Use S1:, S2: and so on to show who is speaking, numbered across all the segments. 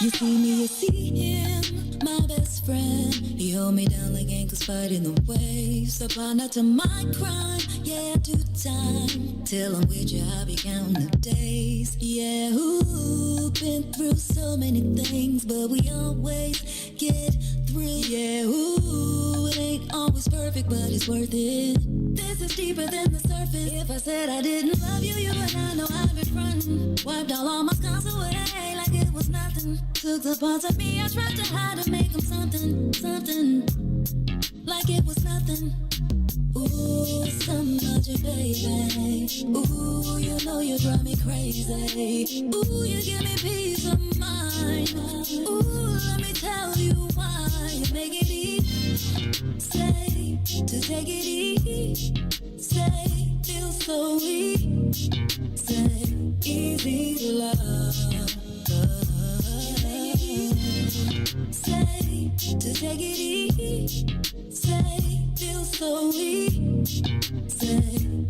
S1: You see me, you see him, my best friend. He hold me down like ankles fighting the waves. Apply not to my crime, yeah, I do time. Till I'm with you, I'll be counting the days. Yeah, ooh, been through so many things, but we always get through. Yeah, ooh, it ain't always perfect, but it's worth it. This is deeper than the surface. If I said I didn't love you, you and I know I've been frontin'. Wiped all my scars away like it was nothing. Took the parts of me I tried to hide to make them something, something. Like it was nothing. Ooh, something about you, baby. Ooh, you know you drive me crazy. Ooh, you give me peace of mind. Ooh, let me tell you why. You make it easy. Say, to take it easy. Say, feel so weak. Say, easy to love. Say, to take it easy. Say, feel so weak. Say,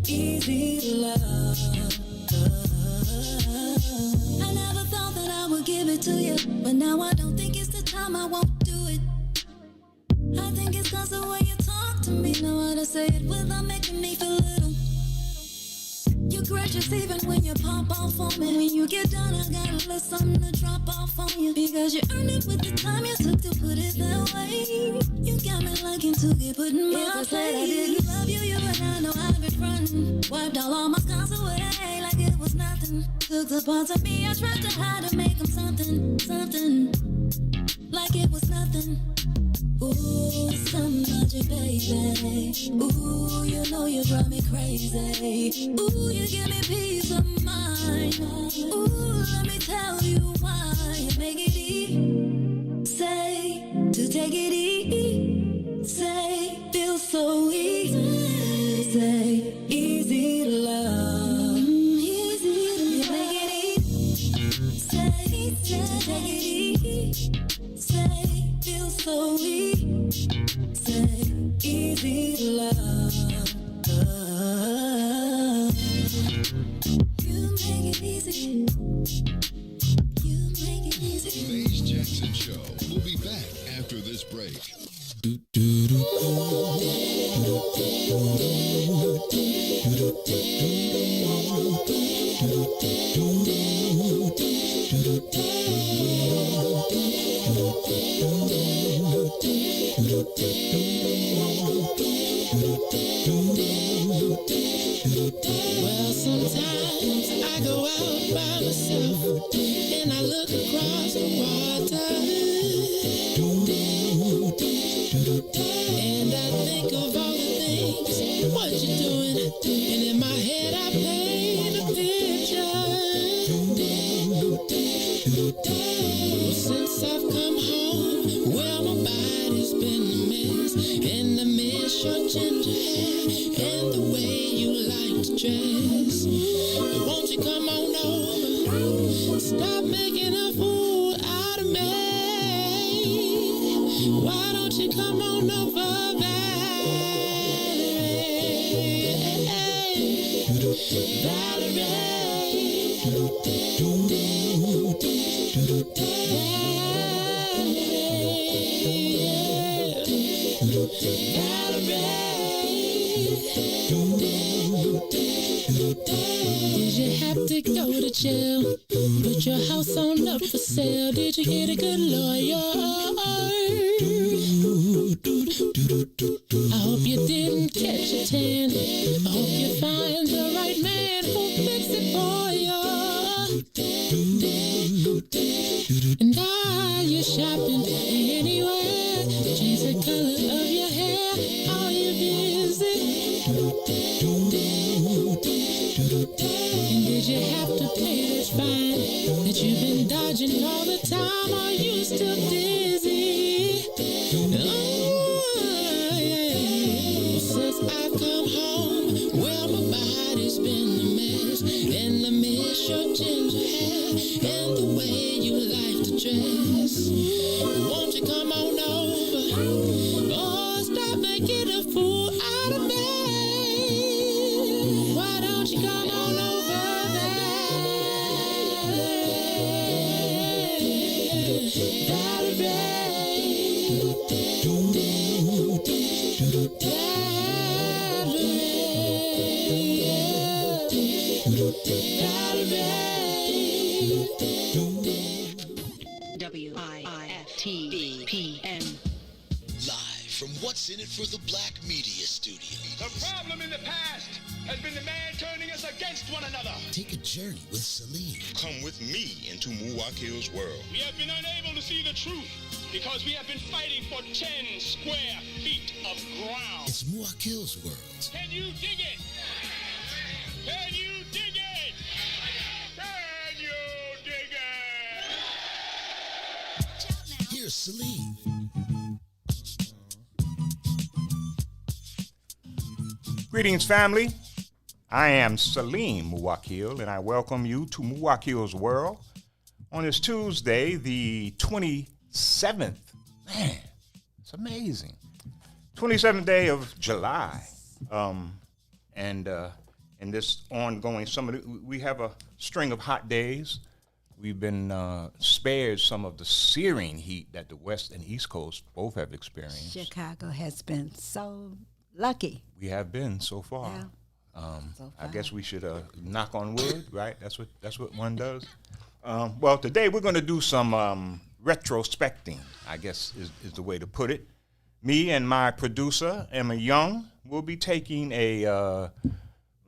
S1: easy to love. I never thought that I would give it to you, but now I don't think it's the time, I won't do it. I think it's cause the way you talk to me. Know how to say it without making me feel little. You're gracious even when you pop off on me. When you get done, I got a little something to drop off on you. Because you earned it with the time you took to put it that way. You got me liking to get put in my place. If I said I didn't love you, you and I know I've been frontin'. Wiped all my scars away like it was nothing. Took the parts of me I tried to hide to make them something, something. Like it was nothing. Ooh, something about you, baby. Ooh, you know you drive me crazy. Ooh, you give me peace of mind. Ooh, let me tell you why. You make it easy. Say, to take it easy. Say, feel so easy. Say, easy to love. Easy to you make it easy. Say, to take it easy. Say, feel so weak. Say, easy to love. You make it easy. You make it easy.
S2: The Maze Jackson Show. We'll be back after this break.
S3: Well, sometimes I go out by myself and I look across the water, and I think of all the things what you're doing, and in my head I paint a picture. Since I've come home, well, my body's been a mess, and I miss your ginger hair and the way you like to dress. But won't you come on over? Stop making a fool out of me. Why don't you come on over, Did you have to go to jail? Put your house on up for sale? Did you get a good lawyer? I hope you didn't catch a tan. I hope you find the right man who'll fix it for you. And are you shopping anywhere? Change the color of your hair. Are you busy? And did you have to pay this fine that you've been dodging all the time? Are you still dizzy? Oh, yeah. Since I've come home, well, my body's been a mess, and I miss your ginger hair and the way you like to dress. Won't you come on over? Oh, stop making a fool out of me. WIIFTBP.
S2: Live from What's in It for the Black Media Studio.
S4: The problem in the past has been the man turning us against one another.
S2: Take a journey with Salim.
S5: Come with me into Muwakkil'S world.
S4: We have been unable to see the truth because we have been fighting for 10 square feet of ground.
S2: It's Muwakkil'S world.
S4: Can you dig it? Can you dig it? Can you dig it?
S2: Here's Salim.
S6: Greetings, family. I am Salim Muwakkil, and I welcome you to Muwakkil'S world on this Tuesday, the 27th. Man, it's amazing. 27th day of July. And in this ongoing summer, we have a string of hot days. We've been spared some of the searing heat that the West and East Coast both have experienced.
S7: Chicago has been so lucky.
S6: We have been so far.
S7: Yeah.
S6: I guess we should knock on wood, right? That's what one does. Well, today we're going to do some retrospecting, I guess is the way to put it. Me and my producer, Emma Young, will be taking a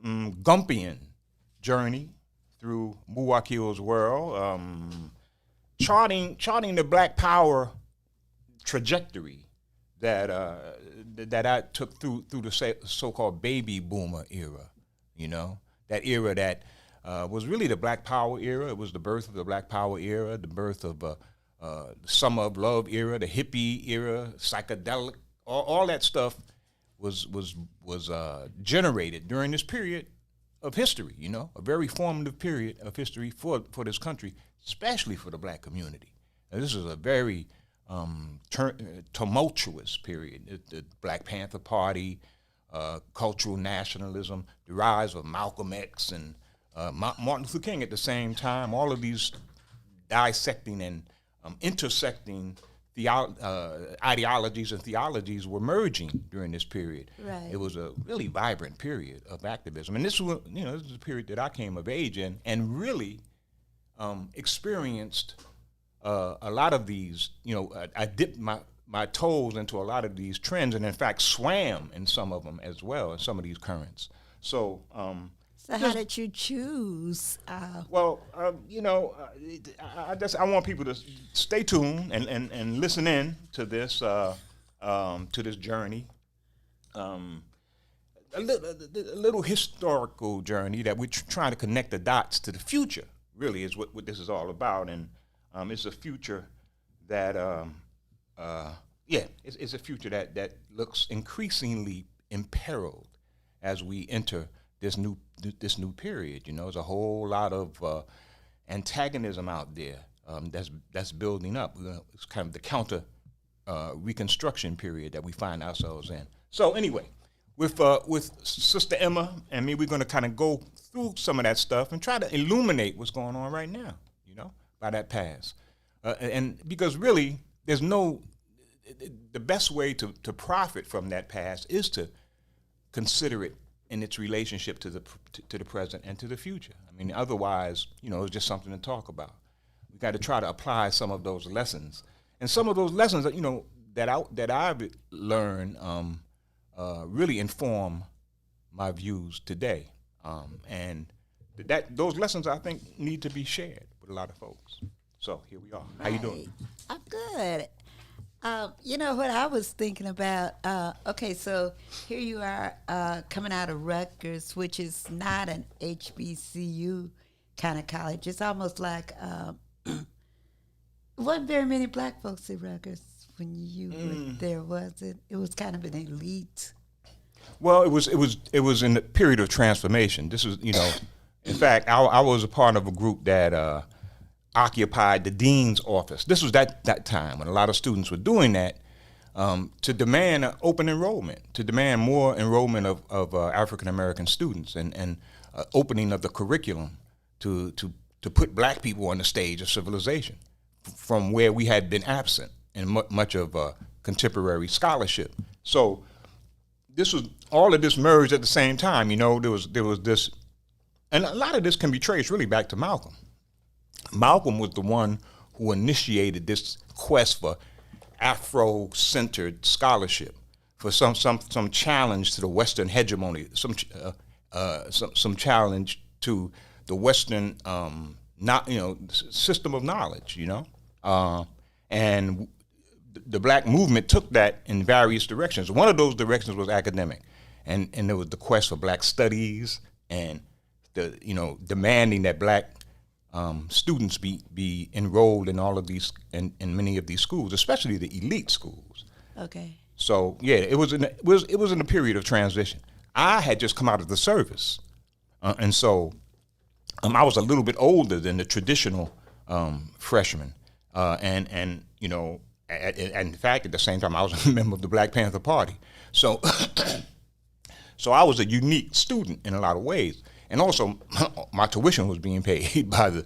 S6: Gumpian journey through Muwakkil'S world, charting the Black Power trajectory that I took through the so-called baby boomer era, that era that was really the Black Power era. It was the birth of the Black Power era, the birth of the Summer of Love era, the hippie era, psychedelic, all that stuff was generated during this period of history, a very formative period of history for this country, especially for the black community. And this is a very tumultuous period. The Black Panther Party, cultural nationalism, the rise of Malcolm X and Martin Luther King at the same time, all of these dissecting and intersecting ideologies and theologies were merging during this period.
S7: Right.
S6: It was a really vibrant period of activism. And this was, this is a period that I came of age in and really experienced a lot of these, I dipped my toes into a lot of these trends and in fact swam in some of them as well, in some of these currents. So
S7: how did you choose?
S6: I want people to stay tuned and listen in to this journey, a little historical journey that we're trying to connect the dots to the future. Really, is what this is all about, and it's a future that it's a future that looks increasingly imperiled as we enter this new period. There's a whole lot of antagonism out there that's building up. It's kind of the counter Reconstruction period that we find ourselves in. So anyway, with Sister Emma and me, we're going to kind of go through some of that stuff and try to illuminate what's going on right now, by that past. And because really, there's the best way to profit from that past is to consider it in its relationship to the present and to the future. I mean, otherwise, it's just something to talk about. We got to try to apply some of those lessons, and some of those lessons that I've learned really inform my views today, and those lessons I think need to be shared with a lot of folks. So here we are.
S7: Right.
S6: How you doing?
S7: I'm good. What I was thinking about, so here you are coming out of Rutgers, which is not an HBCU kind of college. It's almost like, wasn't very many black folks at Rutgers when you were there, was it? It was kind of an elite.
S6: Well, it was in the period of transformation. This was, in fact, I was a part of a group that occupied the dean's office. This was that time when a lot of students were doing that to demand open enrollment, to demand more enrollment of African American students and opening of the curriculum to put black people on the stage of civilization. from where we had been absent in much of contemporary scholarship. So all of this merged at the same time. You know, there was this, and a lot of this can be traced really back to Malcolm. Malcolm was the one who initiated this quest for Afro-centered scholarship, for some challenge to the Western hegemony, some challenge to the Western system of knowledge. And the black movement took that in various directions. One of those directions was academic, and there was the quest for black studies and demanding that black students be enrolled in all of these in many of these schools, especially the elite schools.
S7: Okay.
S6: So yeah, it was in a period of transition. I had just come out of the service, and so I was a little bit older than the traditional freshman, and in fact, at the same time, I was a member of the Black Panther Party. So, so I was a unique student in a lot of ways, and also my tuition was being paid by the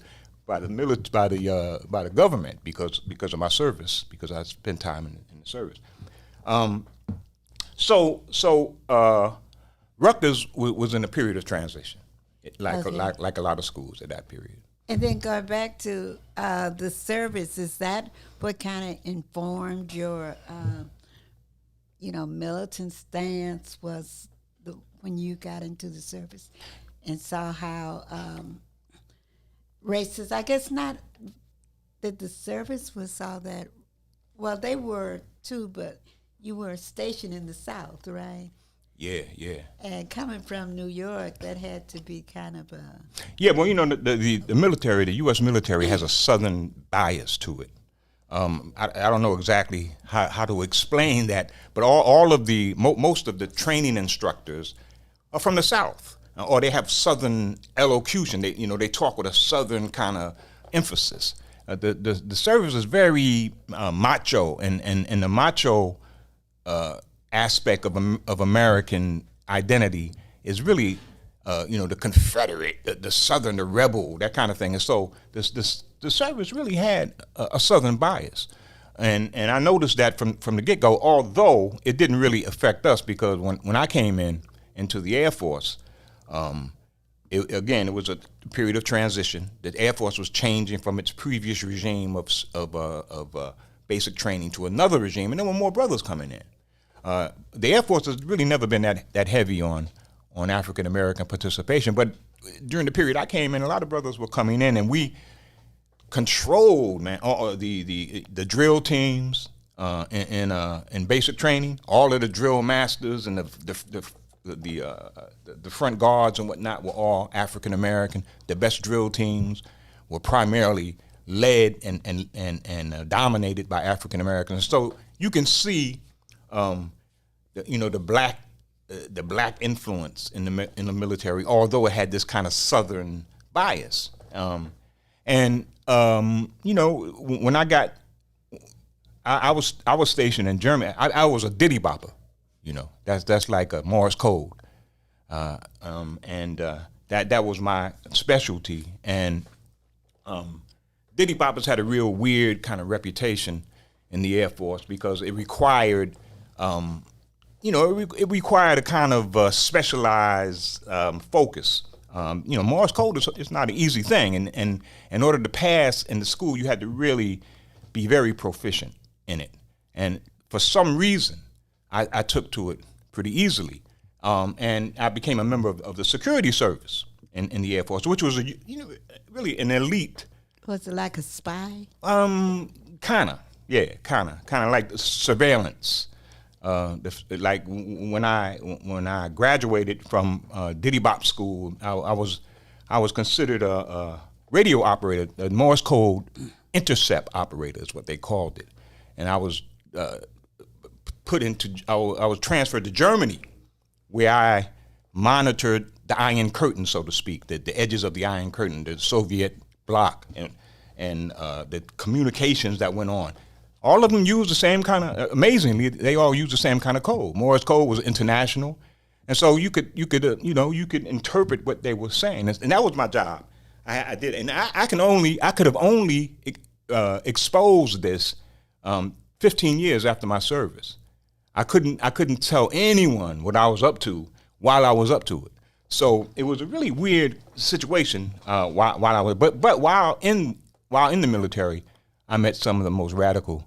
S6: government because of my service, because I spent time in the service. So Rutgers was in a period of transition, like a lot of schools at that period.
S7: And then going back to the service, is that what kind of informed your, militant stance when you got into the service and saw how racist, I guess not that the service was all that, well, they were too, but you were stationed in the South, right?
S6: Yeah.
S7: And coming from New York, that had to be kind of a...
S6: Yeah, well, the military, the U.S. military has a Southern bias to it. I don't know exactly how to explain that, but all of most of the training instructors are from the South, or they have Southern elocution. They talk with a Southern kind of emphasis. The service is very macho, and the macho aspect of American identity is really, the Confederate, the Southern, the rebel, that kind of thing. And so the service really had a Southern bias, and I noticed that from the get-go. Although it didn't really affect us, because when I came into the Air Force, it was a period of transition. The Air Force was changing from its previous regime of basic training to another regime, and there were more brothers coming in. The Air Force has really never been that heavy on African American participation, but during the period I came in, a lot of brothers were coming in, and we controlled, man, all the drill teams in basic training. All of the drill masters and the front guards and whatnot were all African American. The best drill teams were primarily led and dominated by African Americans. So you can see, the black influence in the military, although it had this kind of Southern bias. When I was stationed in Germany. I was a ditty bopper. That's like a Morse code, and that was my specialty. And ditty boppers had a real weird kind of reputation in the Air Force because it required, it required a kind of specialized focus. Morse code is not an easy thing, and in order to pass in the school, you had to really be very proficient in it. And for some reason, I took to it pretty easily, and I became a member of the security service in the Air Force, which was really an elite.
S7: Was it like a spy?
S6: Kind of like surveillance. Like when I graduated from Diddy Bop school, I was considered a radio operator, a Morse code intercept operator is what they called it, and I was I was transferred to Germany, where I monitored the Iron Curtain, so to speak, the edges of the Iron Curtain, the Soviet bloc, and the communications that went on. All of them used the same kind of, amazingly, they all used the same kind of code. Morse code was international, and so you could interpret what they were saying, and that was my job. I did, and I could have only exposed this 15 years after my service. I couldn't tell anyone what I was up to while I was up to it. So it was a really weird situation while I was. But while in the military, I met some of the most radical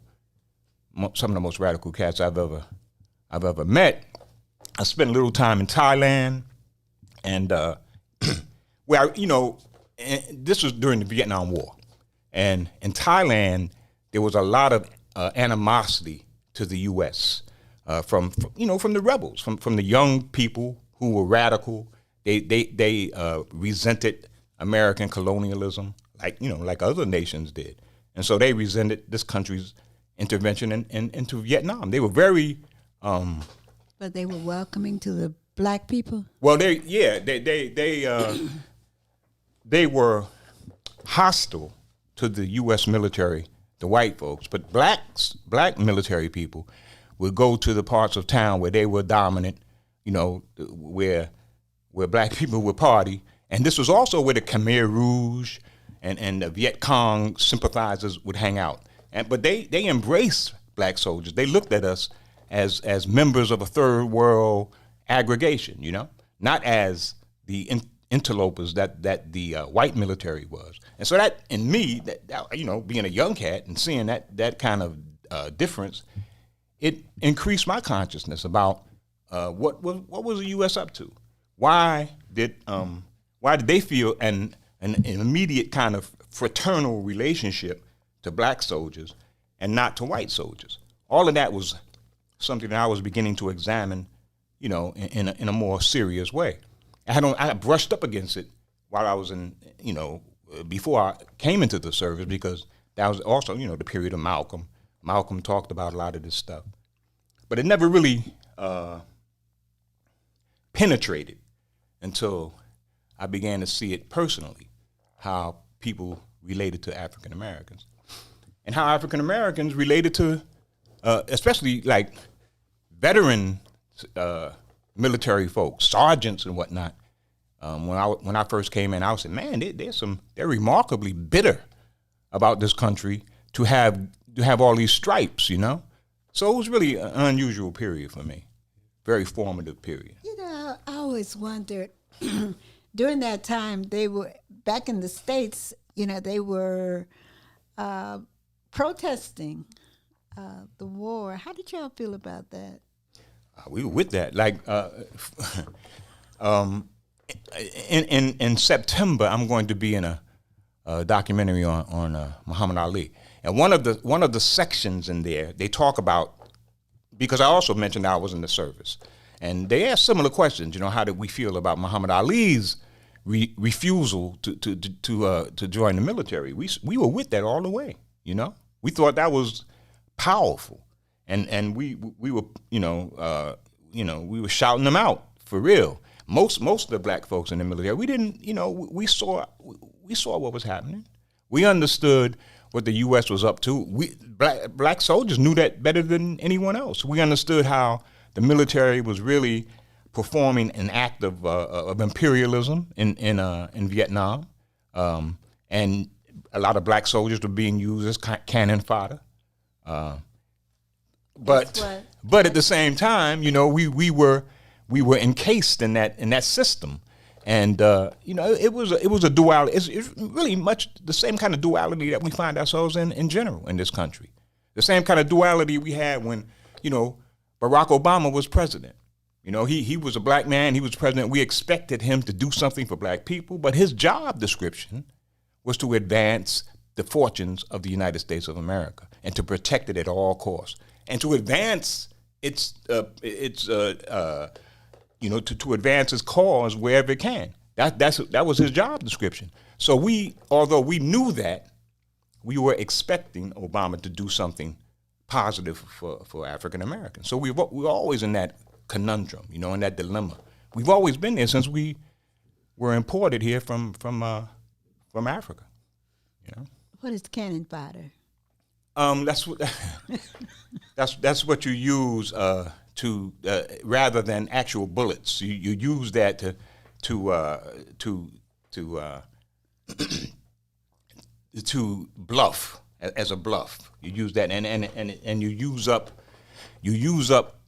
S6: cats I've ever met. I spent a little time in Thailand, and where this was during the Vietnam War, and in Thailand there was a lot of animosity to the U.S. From the rebels, from the young people who were radical. They resented American colonialism like other nations did, and so they resented this country's intervention into Vietnam. They were very.
S7: But they were welcoming to the black people.
S6: Well, they were hostile to the U.S. military, the white folks, but black military people would go to the parts of town where they were dominant, where black people would party. And this was also where the Khmer Rouge and the Viet Cong sympathizers would hang out. But they embraced black soldiers. They looked at us as members of a third world aggregation, not as the interlopers that the white military was. And so that, in me, being a young cat and seeing that kind of difference, it increased my consciousness about what was the U.S. up to? Why did they feel an immediate kind of fraternal relationship to black soldiers and not to white soldiers? All of that was something that I was beginning to examine, in a more serious way. I brushed up against it while I was before I came into the service, because that was also, the period of Malcolm. Malcolm talked about a lot of this stuff, but it never really penetrated until I began to see it personally, how people related to African Americans, and how African Americans related to, especially like veteran military folks, sergeants and whatnot. When I first came in, I was saying, man, they're remarkably bitter about this country to have all these stripes, So it was really an unusual period for me, very formative period.
S7: I always wondered during that time, they were back in the States. They were protesting the war. How did y'all feel about that?
S6: We were with that. In September, I'm going to be in a documentary on Muhammad Ali, and one of the sections in there, they talk about, because I also mentioned I was in the service, and they asked similar questions. How did we feel about Muhammad Ali's refusal to join the military? We were with that all the way. We thought that was powerful. And we were we were shouting them out for real. Most of the black folks in the military, we didn't, we saw what was happening. We understood what the U.S. was up to. Black soldiers knew that better than anyone else. We understood how the military was really performing an act of imperialism in Vietnam, and a lot of black soldiers were being used as cannon fodder. But at the same time, we were encased in that system, and it was a duality. It's really much the same kind of duality that we find ourselves in general in this country. The same kind of duality we had when Barack Obama was president. He was a black man. He was president. We expected him to do something for black people, but his job description was to advance the fortunes of the United States of America and to protect it at all costs, and to advance to advance its cause wherever it can. That was his job description. So although we knew that, we were expecting Obama to do something positive for African Americans. So we were always in that conundrum, in that dilemma. We've always been there since we were imported here from Africa.
S7: What is cannon fodder?
S6: That's what you use to rather than actual bullets. You use that to bluff as a bluff. You use that, and you use up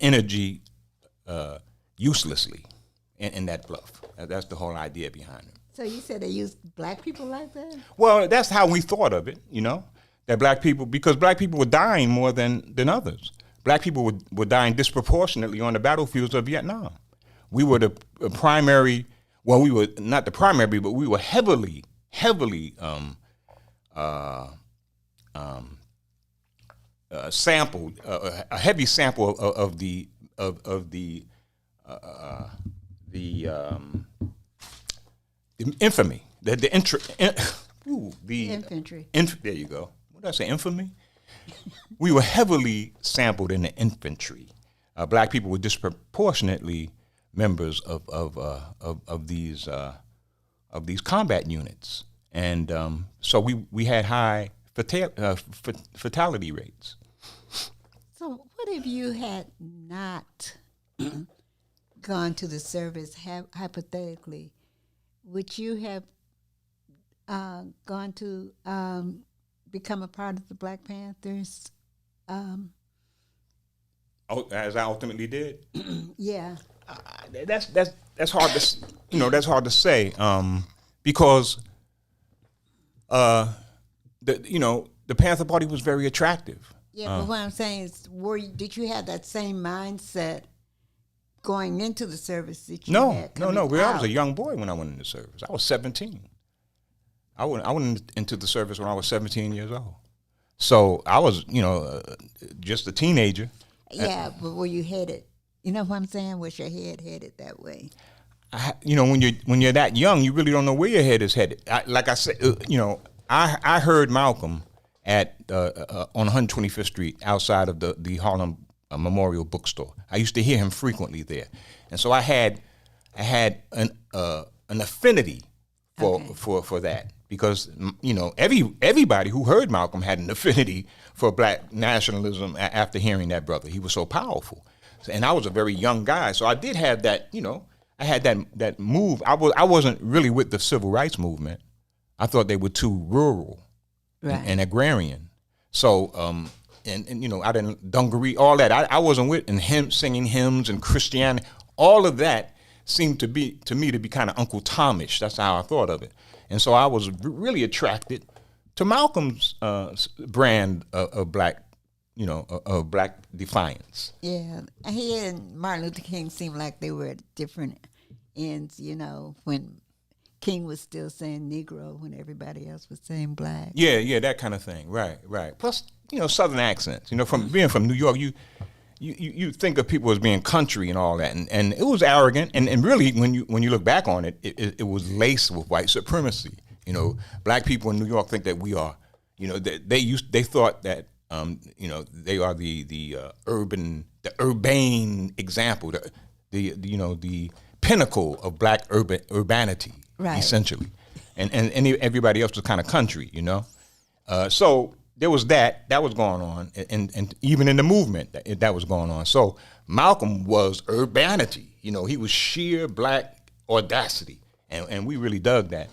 S6: energy uselessly in that bluff. That's the whole idea behind it.
S7: So you said they used black people like that?
S6: Well, that's how we thought of it, that black people, because black people were dying more than others. Black people were dying disproportionately on the battlefields of Vietnam. We were the primary, well, we were not the primary, but we were heavily sampled, a heavy sample of the infamy, the
S7: infantry.
S6: There you go. What did I say? Infamy. We were heavily sampled in the infantry. Black people were disproportionately members of these combat units, and so we had high fatality rates.
S7: So what if you had not gone to the service? Hypothetically, would you have gone to become a part of the Black Panthers?
S6: As I ultimately did.
S7: Yeah.
S6: That's hard to that's hard to say because the Panther Party was very attractive.
S7: Yeah, but what I'm saying is, did you have that same mindset going into the service that you had?
S6: No. I was a young boy when I went into service. I was 17. I went into the service when I was 17 years old. So I was, just a teenager.
S7: Yeah, but were you headed? You know what I'm saying? Was your head headed that way?
S6: When you're that young, you really don't know where your head is headed. Like I said, I heard Malcolm at on 125th Street outside of the Harlem Memorial Bookstore. I used to hear him frequently there, and so I had an affinity for that because everybody who heard Malcolm had an affinity for Black nationalism after hearing that brother. He was so powerful, and I was a very young guy, so I did have that. I had that move. I wasn't really with the civil rights movement. I thought they were too rural and agrarian. So I didn't dungaree, all that. I wasn't with and singing hymns and Christianity. All of that seemed to me to be kind of Uncle Tomish. That's how I thought of it. And so I was really attracted to Malcolm's brand of Black, of Black defiance.
S7: Yeah, he and Martin Luther King seemed like they were at different ends. When King was still saying Negro when everybody else was saying Black.
S6: Yeah, that kind of thing. Right. Plus, Southern accents. From being from New York, you think of people as being country and all that, and it was arrogant, and really when you look back on it, it was laced with white supremacy. Black people in New York think that we are, they thought that they are the urbane example, the pinnacle of Black urbanity, right. Essentially, and everybody else was kind of country, so. There was that was going on, and even in the movement that was going on. So Malcolm was urbanity, he was sheer Black audacity, and we really dug that.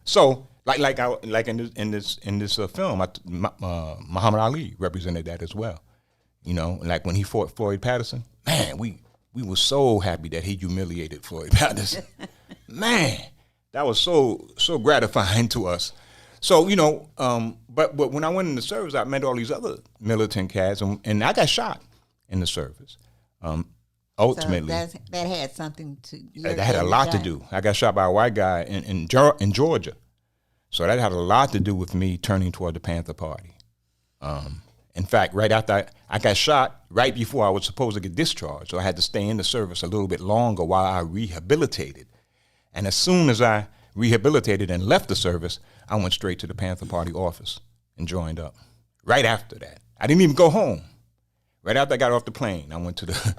S6: So like in this film, Muhammad Ali represented that as well. Like when he fought Floyd Patterson, man, we were so happy that he humiliated Floyd Patterson. Man, that was so gratifying to us. So, but when I went in the service, I met all these other militant cats, and I got shot in the service. Ultimately.
S7: So that had something to
S6: that had a lot to do. I got shot by a white guy in Georgia. So that had a lot to do with me turning toward the Panther Party. In fact, right after I got shot, right before I was supposed to get discharged, so I had to stay in the service a little bit longer while I rehabilitated. And as soon as I rehabilitated and left the service, I went straight to the Panther Party office and joined up. Right after that, I didn't even go home. Right after I got off the plane, I went to the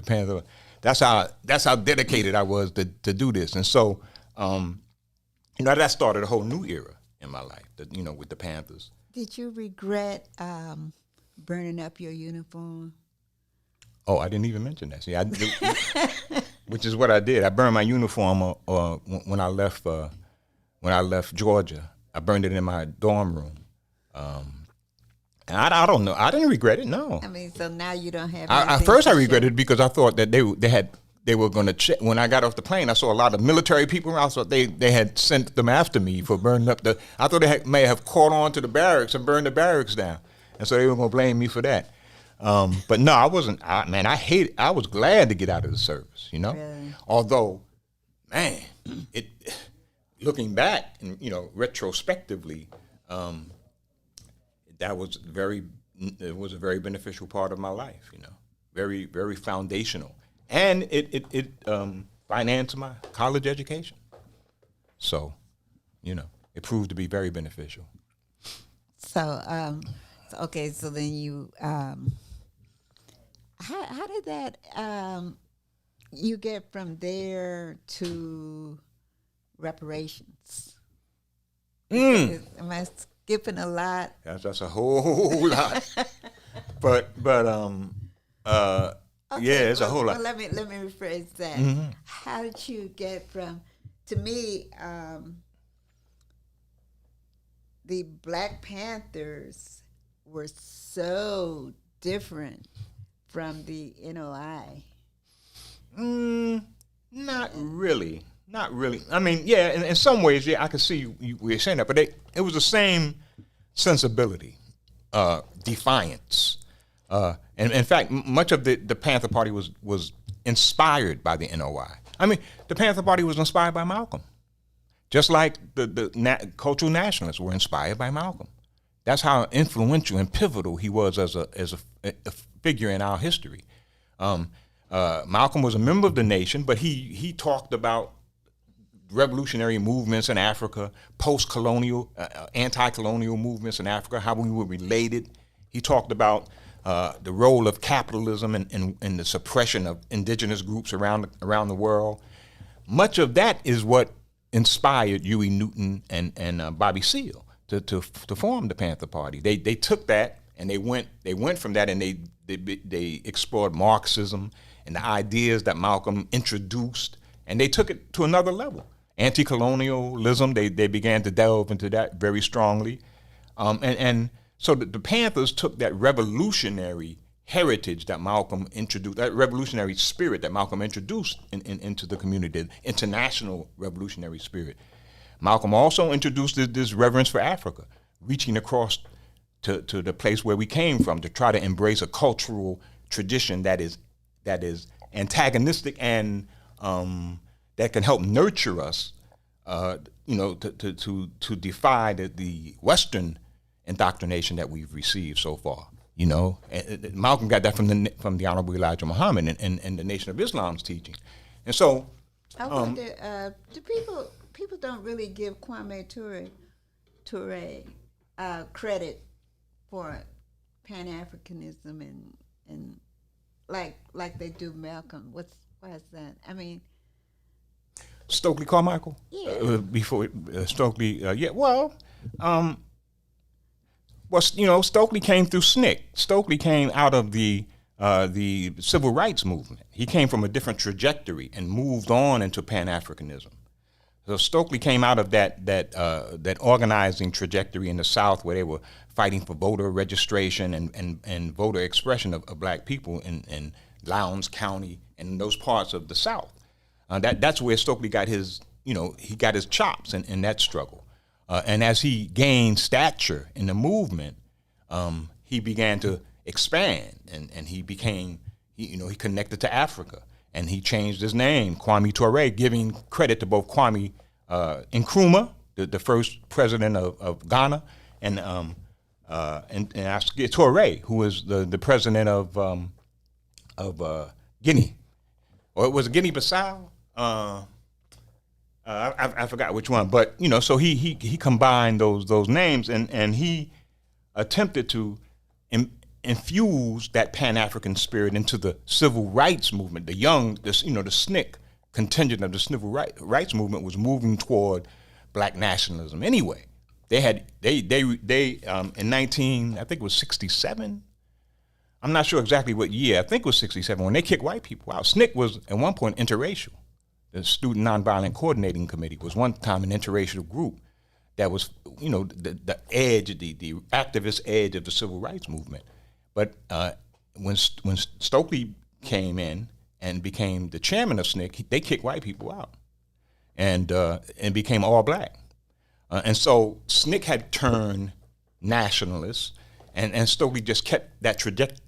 S6: Panther. That's how dedicated I was to do this. And so, that started a whole new era in my life. With the Panthers.
S7: Did you regret burning up your uniform?
S6: Oh, I didn't even mention that. See, which is what I did. I burned my uniform when I left Georgia, I burned it in my dorm room. And I don't know. I didn't regret it. No.
S7: I mean, so now you don't have.
S6: At first, I regretted it because I thought that they were going to check. When I got off the plane, I saw a lot of military people around. So they had sent them after me for burning up the. I thought they may have caught on to the barracks and burned the barracks down, and so they were going to blame me for that. But no, I wasn't. I was glad to get out of the service. You know,
S7: Really?
S6: although, man, it looking back and retrospectively. It was a very beneficial part of my life, very, very foundational. And it financed my college education. So, it proved to be very beneficial.
S7: So, okay, so then you, how did that, you get from there to reparations? Am I skipping a lot?
S6: That's a whole lot. but yeah, it's a whole lot.
S7: Well, let me rephrase that. How did you get from? To me, the Black Panthers were so different from the NOI.
S6: Not really. Not really. I mean, yeah, in some ways, yeah, I could see you were saying that, but it was the same sensibility, defiance. And in fact, much of the Panther Party was inspired by the NOI. I mean, the Panther Party was inspired by Malcolm, just like the cultural nationalists were inspired by Malcolm. That's how influential and pivotal he was as a figure in our history. Malcolm was a member of the nation, but he talked about revolutionary movements in Africa, post-colonial, anti-colonial movements in Africa, how we were related. He talked about the role of capitalism and the suppression of indigenous groups around the world. Much of that is what inspired Huey Newton and Bobby Seale to form the Panther Party. They took that and they went from that and they explored Marxism and the ideas that Malcolm introduced, and they took it to another level. Anti-colonialism, they began to delve into that very strongly. And so the Panthers took that revolutionary heritage that Malcolm introduced, that revolutionary spirit that Malcolm introduced into the community, the international revolutionary spirit. Malcolm also introduced this reverence for Africa, reaching across to the place where we came from to try to embrace a cultural tradition that is antagonistic and that can help nurture us, to defy the Western indoctrination that we've received so far. And Malcolm got that from the Honorable Elijah Muhammad and the Nation of Islam's teaching, and so.
S7: I wonder, do people don't really give Kwame Ture credit for Pan-Africanism and like they do Malcolm? Why is that? I mean.
S6: Stokely Carmichael?
S7: Yeah.
S6: Before Stokely, yeah. Well, Stokely came through SNCC. Stokely came out of the civil rights movement. He came from a different trajectory and moved on into Pan-Africanism. So Stokely came out of that organizing trajectory in the South, where they were fighting for voter registration and voter expression of black people in Lowndes County and those parts of the South. That's where Stokely got his chops in that struggle. And as he gained stature in the movement, he began to expand, and he became, he connected to Africa, and he changed his name, Kwame Ture, giving credit to both Kwame Nkrumah, the first president of Ghana, and Ture, who was the president of Guinea, or it was Guinea-Bissau. I forgot which one, but so he combined those names, and he attempted to infuse that Pan-African spirit into the civil rights movement. The SNCC contingent of the civil rights movement was moving toward black nationalism. Anyway, they in 1967. I'm not sure exactly what year. I think it was 67 when they kicked white people out. SNCC was at one point interracial. The Student Nonviolent Coordinating Committee was one time an interracial group that was, the edge, the activist edge of the civil rights movement. But when Stokely came in and became the chairman of SNCC, they kicked white people out and became all black. And so SNCC had turned nationalist, and Stokely just kept that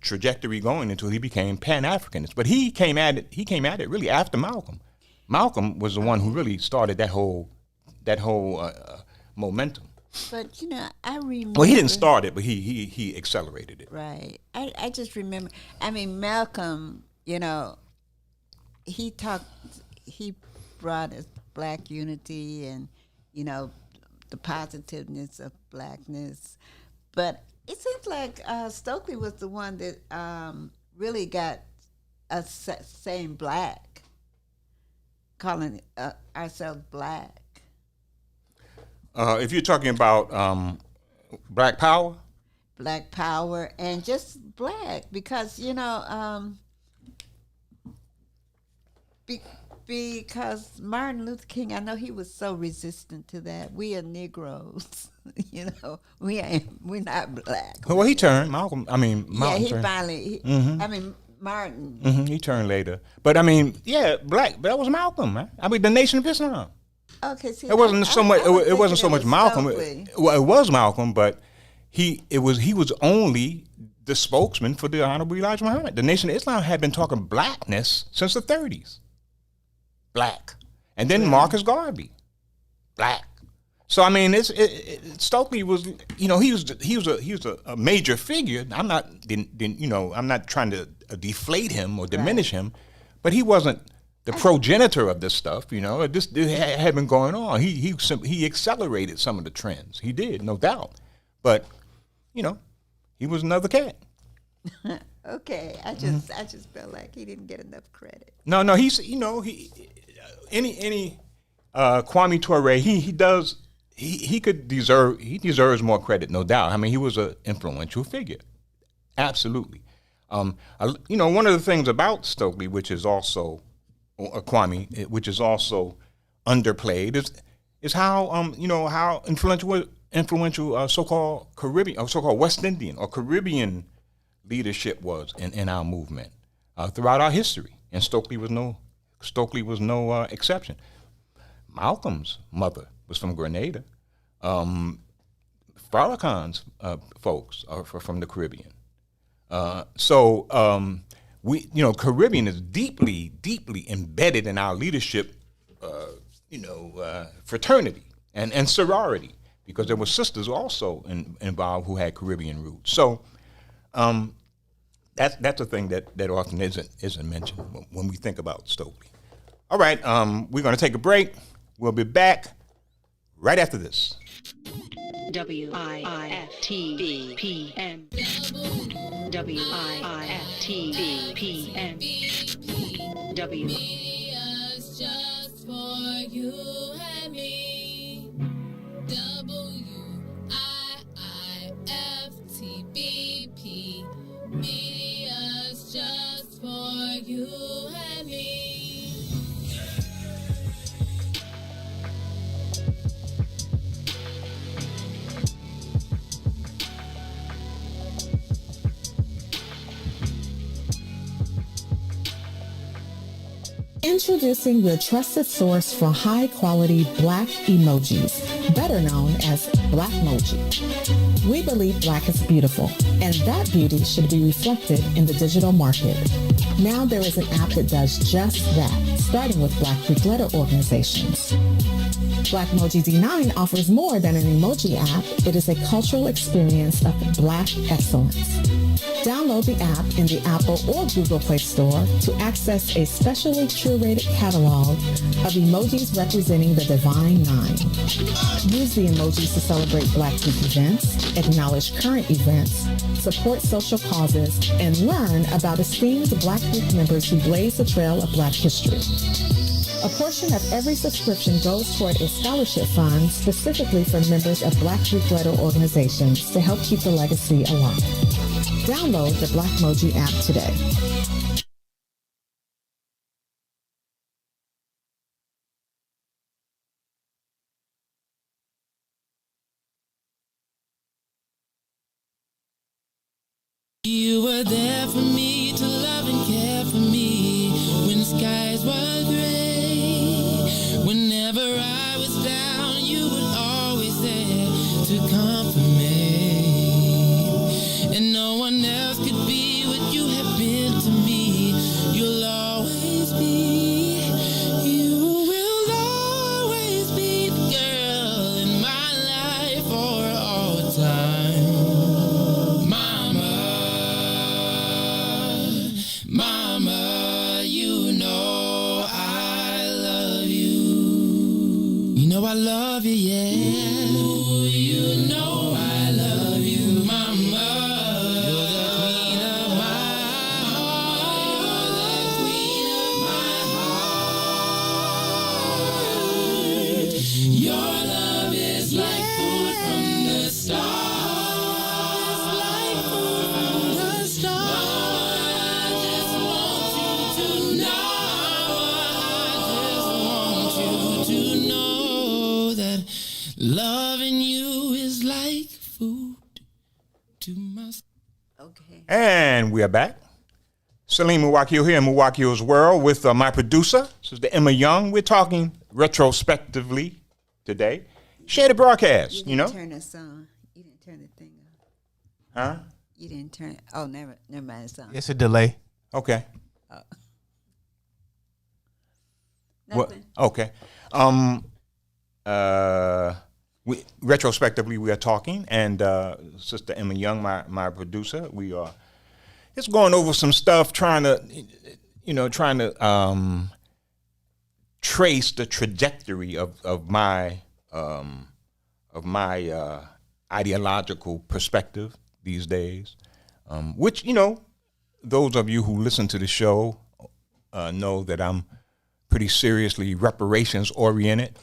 S6: trajectory going until he became Pan-Africanist. But he came at it really after Malcolm. Malcolm was the one who really started that whole momentum.
S7: But I remember.
S6: Well, he didn't start it, but he accelerated it.
S7: Right. I just remember. I mean, Malcolm. He brought us black unity and the positiveness of blackness, but it seems like Stokely was the one that really got us saying black, calling ourselves black.
S6: If you're talking about Black Power,
S7: and just black, because because Martin Luther King, I know he was so resistant to that. We are Negroes, we're not black.
S6: well, he turned Malcolm. Malcolm.
S7: Yeah, he
S6: turned.
S7: finally. Martin.
S6: He turned later, but black. That was Malcolm, man. The Nation of Islam.
S7: Okay, see,
S6: It wasn't so much. It wasn't so much Malcolm.
S7: Stokely.
S6: Well, it was Malcolm, but he was only the spokesman for the Honorable Elijah Muhammad. The Nation of Islam had been talking blackness since the 30s. Black, and then Marcus Garvey, black. So Stokely was, he was a major figure. I'm not, I'm not trying to deflate him or diminish him, but he wasn't the progenitor of this stuff. This had been going on. He accelerated some of the trends. He did, no doubt, but he was another cat.
S7: Okay, I just felt like he didn't get enough credit.
S6: No, he's any Kwame Ture, he deserves more credit, no doubt. he was an influential figure, absolutely. One of the things about Stokely, which is also Kwame, which is also underplayed, is how how influential so-called Caribbean or so-called West Indian or Caribbean leadership was in our movement throughout our history, and Stokely was no exception. Malcolm's mother was from Grenada. Farrakhan's folks are from the Caribbean. Caribbean is deeply, deeply embedded in our leadership, fraternity and sorority, because there were sisters also involved who had Caribbean roots. So that's a thing that often isn't mentioned when we think about Stokely. All right, we're going to take a break. We'll be back right after this.
S8: WIIFTBP. WIIFTBP.
S3: Media's just for you and me. WIIFTBP. Media's just for you and me.
S9: Introducing your trusted source for high-quality black emojis, better known as Blackmoji. We believe black is beautiful, and that beauty should be reflected in the digital market. Now there is an app that does just that, starting with Black Greek letter organizations. Blackmoji D9 offers more than an emoji app. It is a cultural experience of black excellence. Download the app in the Apple or Google Play Store to access a specially curated catalog of emojis representing the Divine Nine. Use the emojis to celebrate Black Greek events, acknowledge current events, support social causes, and learn about esteemed Black Greek members who blaze the trail of Black history. A portion of every subscription goes toward a scholarship fund specifically for members of Black Greek letter organizations to help keep the legacy alive. Download the Blackmoji app today.
S3: food to my.
S7: Okay.
S6: And we are back. Salim Muwakkil here in Muwakkil'S world with my producer, Sister Emma Young. We're talking retrospectively today. Share the broadcast, you know.
S7: Turn this on. You didn't turn the thing on.
S6: Huh?
S7: You didn't turn it. Oh, never mind. It's on.
S10: It's a delay.
S6: Okay.
S7: Nothing.
S6: Okay. We retrospectively we are talking, and Sister Emma Young, my producer, we are just going over some stuff, trying to trace the trajectory of my ideological perspective these days, which, those of you who listen to the show know that I'm pretty seriously reparations oriented.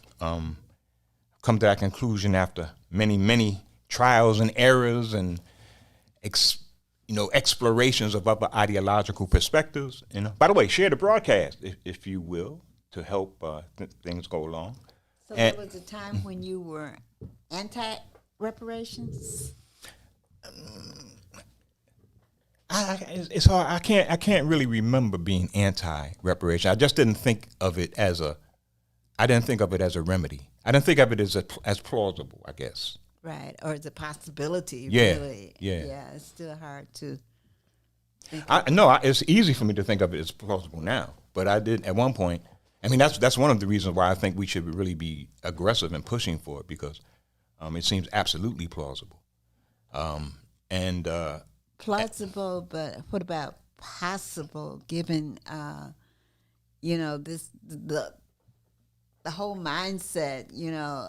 S6: Come to that conclusion after many trials and errors and explorations of other ideological perspectives. By the way, share the broadcast if you will, to help things go along.
S7: So there was a time when you were anti-reparations?
S6: It's hard. I can't really remember being anti-reparation. I just didn't think of it as a remedy. I didn't think of it as plausible, I guess.
S7: Right, or as a possibility.
S6: Yeah,
S7: really.
S6: yeah.
S7: It's still hard to think.
S6: It's easy for me to think of it as plausible now, but I did at one point. I mean, that's one of the reasons why I think we should really be aggressive in pushing for it, because it seems absolutely plausible.
S7: Plausible, but what about possible? Given the whole mindset,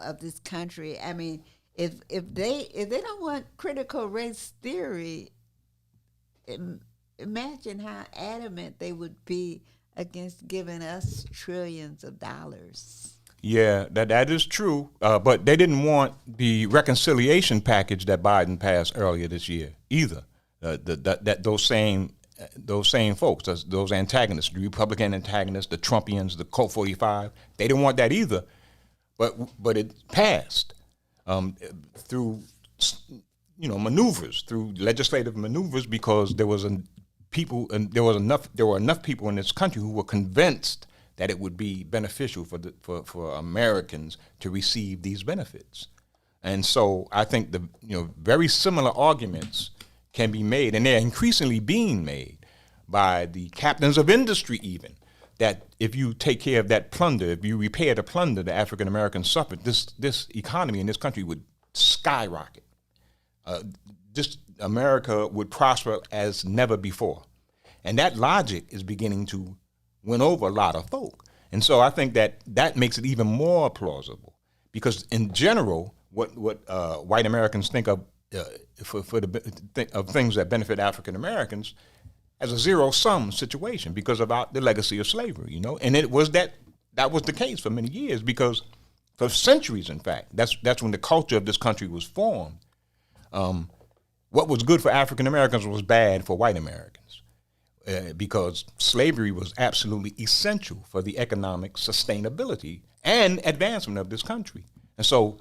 S7: of this country. I mean, if they don't want critical race theory, imagine how adamant they would be against giving us trillions of dollars.
S6: Yeah, that is true. But they didn't want the reconciliation package that Biden passed earlier this year either. Those same folks, those antagonists, the Republican antagonists, the Trumpians, the Colt 45, they didn't want that either. But it passed through maneuvers, through legislative maneuvers, because there were enough people in this country who were convinced that it would be beneficial for Americans to receive these benefits. And so I think the very similar arguments can be made, and they're increasingly being made by the captains of industry even, that if you take care of that plunder, if you repair the plunder the African Americans suffered, this economy in this country would skyrocket. America would prosper as never before. And that logic is beginning to win over a lot of folk. And so I think that makes it even more plausible, because in general, what white Americans think of of things that benefit African Americans as a zero-sum situation because of the legacy of slavery, and it was that was the case for many years, because for centuries, in fact, that's when the culture of this country was formed. What was good for African Americans was bad for white Americans, because slavery was absolutely essential for the economic sustainability and advancement of this country. And so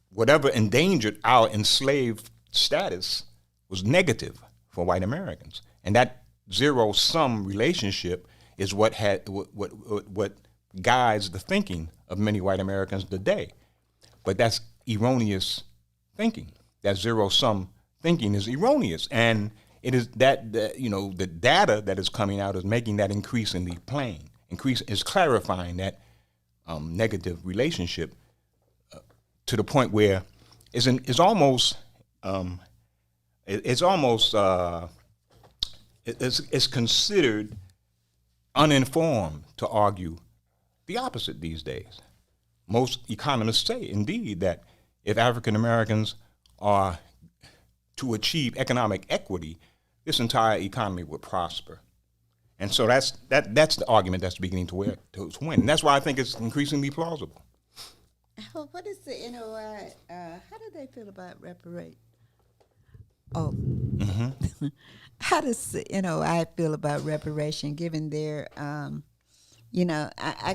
S6: whatever endangered our enslaved status was negative for white Americans. And that zero-sum relationship is what guides the thinking of many white Americans today. But that's erroneous thinking. That zero-sum thinking is erroneous. And it is the data that is coming out is making that increasingly plain. Is clarifying that negative relationship to the point where it's considered uninformed to argue the opposite these days. Most economists say, indeed, that if African Americans are to achieve economic equity, this entire economy would prosper. And so that's the argument that's beginning to win. And that's why I think it's increasingly plausible.
S7: Well, what is the NOI? How do they feel about reparation? Oh. Mm-hmm. How does the NOI feel about reparation, given their, I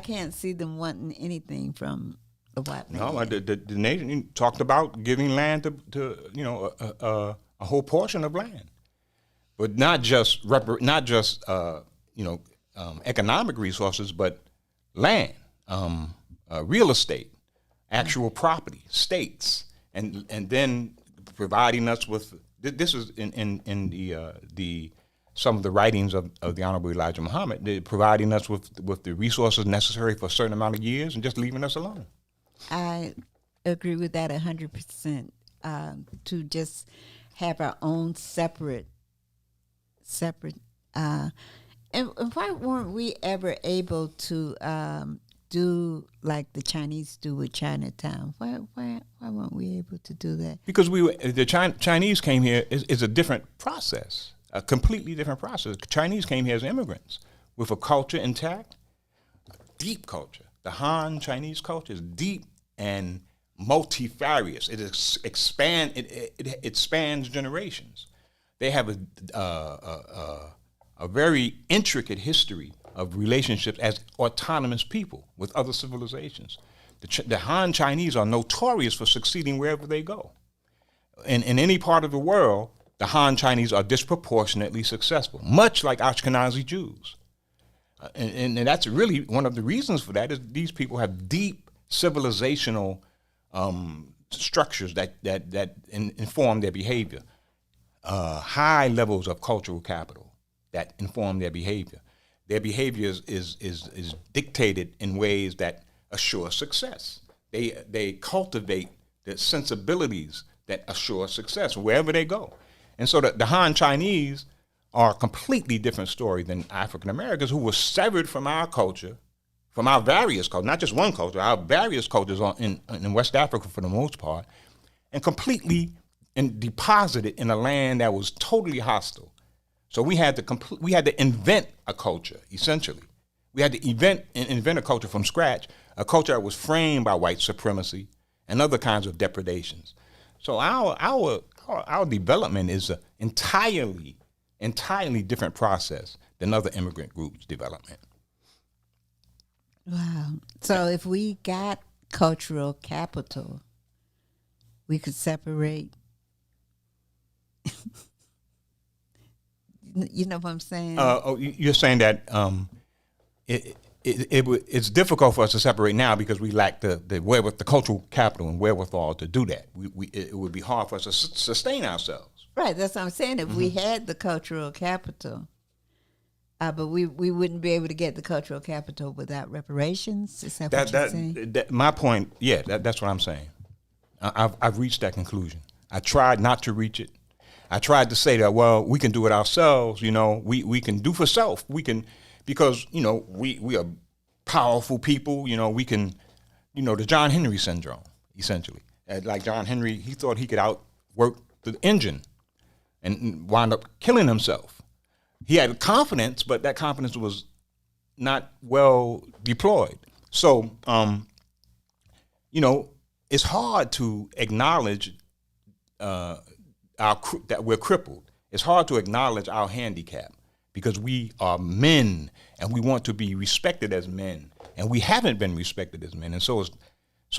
S7: can't see them wanting anything from the white man.
S6: No, the nation talked about giving land to a whole portion of land, but not just economic resources, but land, real estate, actual property, states, and then providing us with this is in the some of the writings of the Honorable Elijah Muhammad, they're providing us with the resources necessary for a certain amount of years and just leaving us alone.
S7: I agree with that 100%. To just have our own separate. And why weren't we ever able to do like the Chinese do with Chinatown? Why weren't we able to do that?
S6: Because Chinese came here is a different process, a completely different process. Chinese came here as immigrants with a culture intact, deep culture. The Han Chinese culture is deep and multifarious. It spans generations. They have a very intricate history of relationships as autonomous people with other civilizations. The Han Chinese are notorious for succeeding wherever they go. In any part of the world, the Han Chinese are disproportionately successful, much like Ashkenazi Jews. And that's really one of the reasons for that is these people have deep civilizational structures that inform their behavior, high levels of cultural capital that inform their behavior. Their behavior is dictated in ways that assure success. They cultivate the sensibilities that assure success wherever they go. And so the Han Chinese are a completely different story than African Americans who were severed from our culture, from our various cultures, not just one culture, our various cultures in West Africa for the most part, and completely deposited in a land that was totally hostile. So we had to invent a culture, essentially. We had to invent a culture from scratch, a culture that was framed by white supremacy and other kinds of depredations. So our development is an entirely different process than other immigrant groups' development.
S7: Wow. So if we got cultural capital, we could separate. You know what I'm saying?
S6: You're saying that it's difficult for us to separate now because we lack the cultural capital and wherewithal to do that. It would be hard for us to sustain ourselves.
S7: Right, that's what I'm saying. If we had the cultural capital, but we wouldn't be able to get the cultural capital without reparations. Is that what you're saying?
S6: My point, yeah, that's what I'm saying. I've reached that conclusion. I tried not to reach it. I tried to say that, well, we can do it ourselves, we can do for self. We can, because, we are powerful people, we can, the John Henry syndrome, essentially. Like John Henry, he thought he could outwork the engine and wound up killing himself. He had confidence, but that confidence was not well deployed. So, it's hard to acknowledge that we're crippled. It's hard to acknowledge our handicap because we are men and we want to be respected as men, and we haven't been respected as men. And so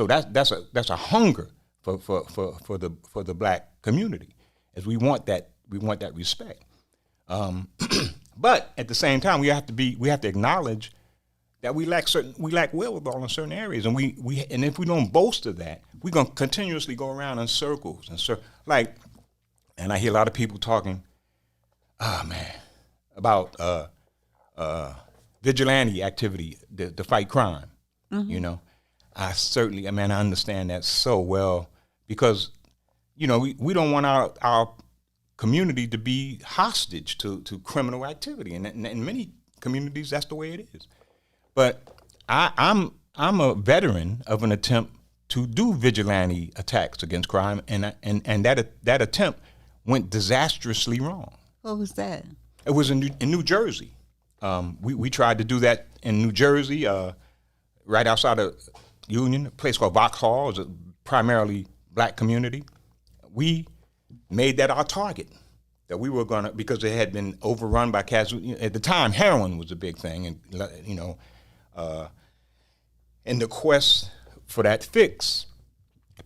S6: that's a hunger for the black community, as we want that respect. But at the same time, we have to acknowledge that we lack wherewithal in certain areas, and and if we don't boast of that, we're gonna continuously go around in circles and I hear a lot of people talking, about vigilante activity to fight crime. Mm-hmm. I understand that so well because, we don't want our community to be hostage to criminal activity, and in many communities that's the way it is. But I'm a veteran of an attempt to do vigilante attacks against crime, and that attempt went disastrously wrong.
S7: What was that?
S6: It was in New Jersey. We tried to do that in New Jersey, right outside of Union, a place called Vauxhall. It was a primarily black community. We made that our target, that we were gonna, because it had been overrun by cats. At the time, heroin was a big thing, and and the quest for that fix,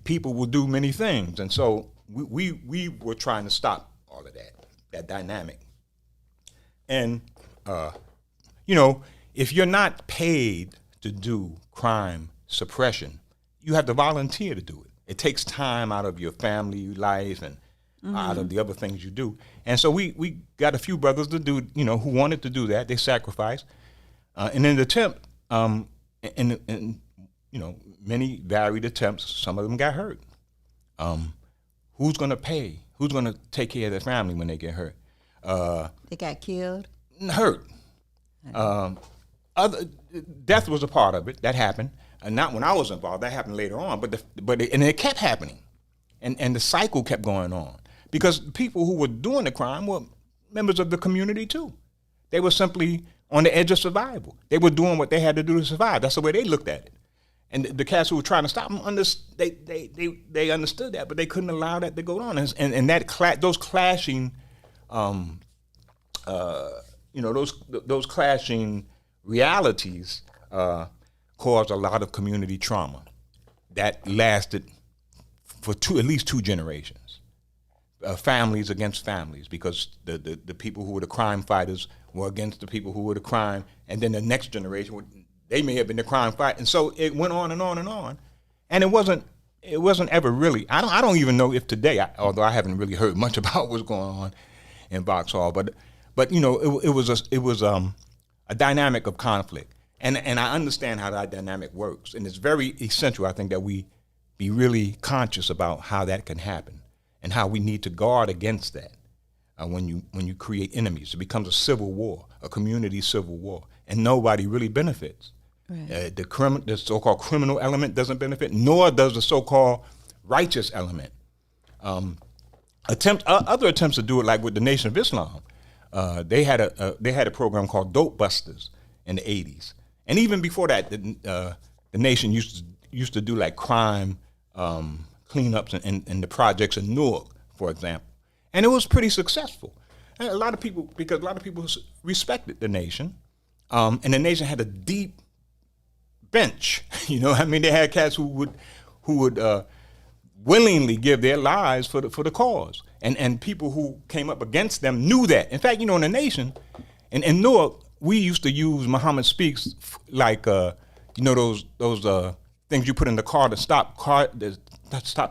S6: people will do many things, and so we were trying to stop all of that dynamic. And if you're not paid to do crime suppression, you have to volunteer to do it. It takes time out of your family life and out of the other things you do. And so we got a few brothers to do, who wanted to do that. They sacrificed. And in the attempt, many varied attempts, some of them got hurt. Who's going to pay? Who's going to take care of their family when they get hurt?
S7: They got killed?
S6: Hurt. Death was a part of it. That happened. Not when I was involved. That happened later on. But it kept happening. And the cycle kept going on. Because people who were doing the crime were members of the community too. They were simply on the edge of survival. They were doing what they had to do to survive. That's the way they looked at it. And the cats who were trying to stop them, they understood that, but they couldn't allow that to go on. And those clashing, those clashing realities caused a lot of community trauma that lasted for at least two generations. Families against families, because the people who were the crime fighters were against the people who were the crime, and then the next generation they may have been the crime fight, and so it went on and on and on, and it wasn't ever really. I don't even know if today, although I haven't really heard much about what's going on in Vauxhall, but it was a dynamic of conflict, and I understand how that dynamic works, and it's very essential, I think, that we be really conscious about how that can happen and how we need to guard against that. When you create enemies, it becomes a civil war, a community civil war, and nobody really benefits. Right. The so-called criminal element doesn't benefit, nor does the so-called righteous element. Other attempts to do it, like with the Nation of Islam, they had a program called Dope Busters in the 80s, and even before that, the Nation used to do like crime cleanups in the projects in Newark, for example. And it was pretty successful. And a lot of people respected the Nation, and the Nation had a deep bench. They had cats who would willingly give their lives for the cause, and people who came up against them knew that. In fact, in the Nation, in Newark, we used to use Muhammad Speaks, like those things you put in the car to stop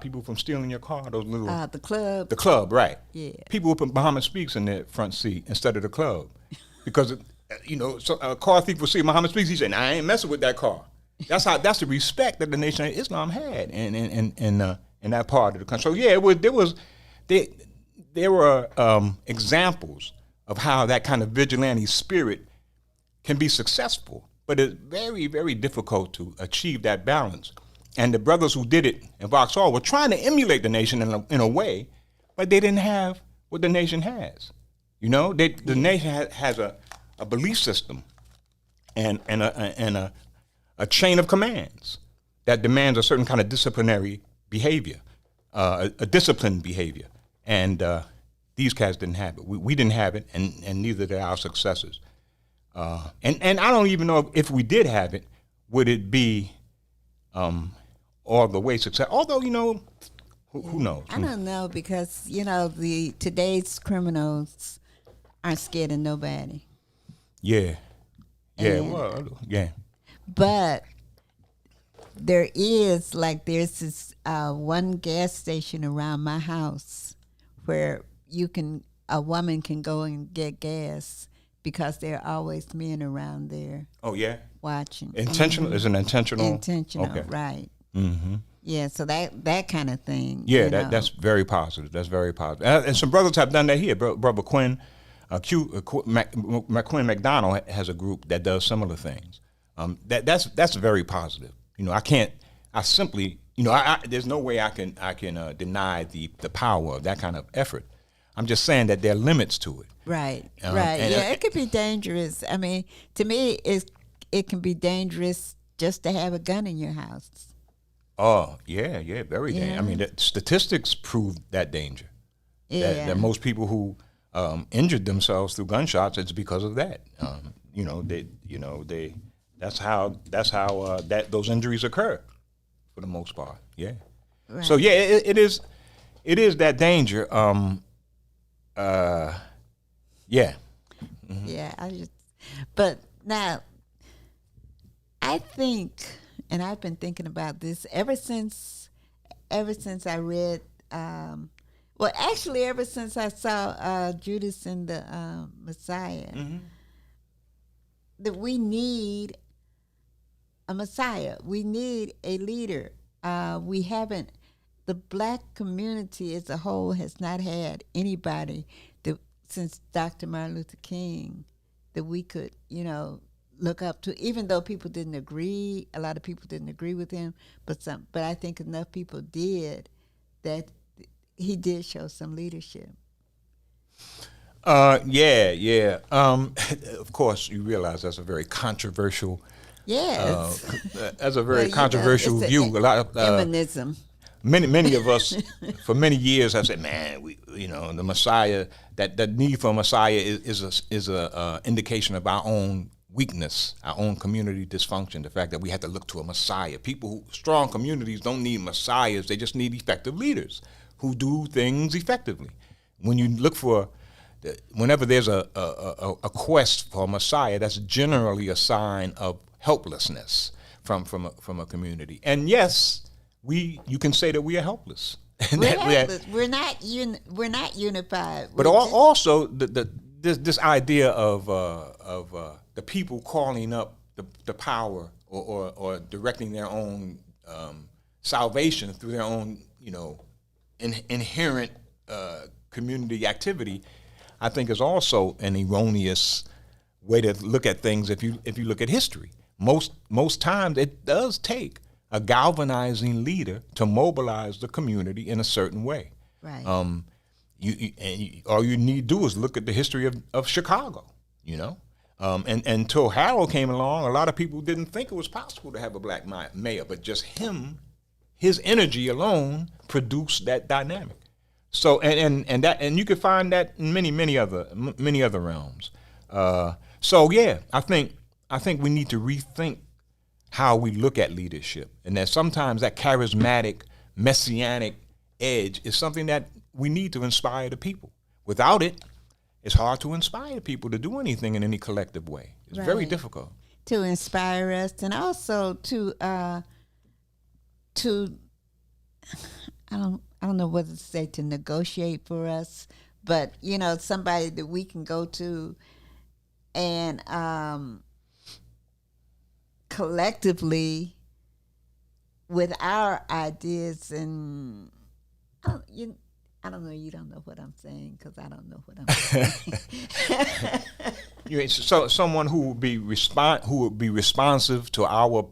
S6: people from stealing your car. Those little
S7: the club.
S6: The club, right?
S7: Yeah.
S6: People would put Muhammad Speaks in their front seat instead of the club, because so a car thief would see Muhammad Speaks. He said, "I ain't messing with that car." That's the respect that the Nation of Islam had in that part of the country. So yeah, there were examples of how that kind of vigilante spirit can be successful, but it's very, very difficult to achieve that balance. And the brothers who did it in Vauxhall were trying to emulate the Nation in a way, but they didn't have what the Nation has. The Nation has a belief system and a chain of commands that demands a certain kind of disciplinary behavior, a disciplined behavior. And these cats didn't have it. We didn't have it, and neither did our successors. And I don't even know if we did have it, would it be all the way successful? Although, who knows?
S7: I don't know, because, today's criminals aren't scared of nobody.
S6: Yeah. Yeah, yeah.
S7: But there's this one gas station around my house where a woman can go and get gas, because there are always men around there.
S6: Oh, yeah?
S7: Watching.
S6: Intentional? Is it intentional?
S7: Intentional,
S6: okay.
S7: Right.
S6: Mm-hmm.
S7: Yeah, so that kind of thing.
S6: Yeah, that's very positive. That's very positive. And some brothers have done that here. Brother Quinn, Quinn McDonald has a group that does similar things. That's very positive. There's no way I can deny the power of that kind of effort. I'm just saying that there are limits to it.
S7: Right, right. Yeah, it could be dangerous. I mean, to me, it can be dangerous just to have a gun in your house.
S6: Oh, yeah, very dangerous. I mean, the statistics prove that danger.
S7: Yeah.
S6: That most people who injured themselves through gunshots, it's because of that. That's how those injuries occur. for the most part. Yeah.
S7: Right.
S6: So yeah, it is that danger. Yeah.
S7: Yeah, but now, I think, and I've been thinking about this ever since I read, well, actually, ever since I saw Judas and the Messiah, that we need a Messiah. We need a leader. The black community as a whole has not had anybody since Dr. Martin Luther King that we could, look up to, even though people didn't agree. A lot of people didn't agree with him, but I think enough people did that he did show some leadership.
S6: Yeah. Of course, you realize that's a very controversial.
S7: Yes.
S6: That's a very controversial view. A lot of
S7: feminism.
S6: Many of us, for many years, have said, "Man, the Messiah. That need for a Messiah is a indication of our own weakness, our own community dysfunction. The fact that we have to look to a Messiah. Strong communities don't need messiahs; they just need effective leaders who do things effectively. When you look whenever there's a quest for a Messiah, that's generally a sign of helplessness from a community. And yes, you can say that we are helpless.
S7: We're helpless. We're not unified.
S6: But also this idea of the people calling up the power or directing their own salvation through their own inherent community activity, I think is also an erroneous way to look at things. If you look at history, most times it does take a galvanizing leader to mobilize the community in a certain way.
S7: Right.
S6: All you need to do is look at the history of Chicago, and until Harold came along, a lot of people didn't think it was possible to have a black mayor, but just his energy alone produced that dynamic. So and you can find that in many other realms. So yeah, I think we need to rethink how we look at leadership, and that sometimes that charismatic, messianic edge is something that we need to inspire the people. Without it, it's hard to inspire people to do anything in any collective way. It's very difficult
S7: to inspire us, and also to I don't know what to say, to negotiate for us, but somebody that we can go to and collectively with our ideas, and I don't know. You don't know what I'm saying because I don't know what I'm saying.
S6: So someone who would be responsive to our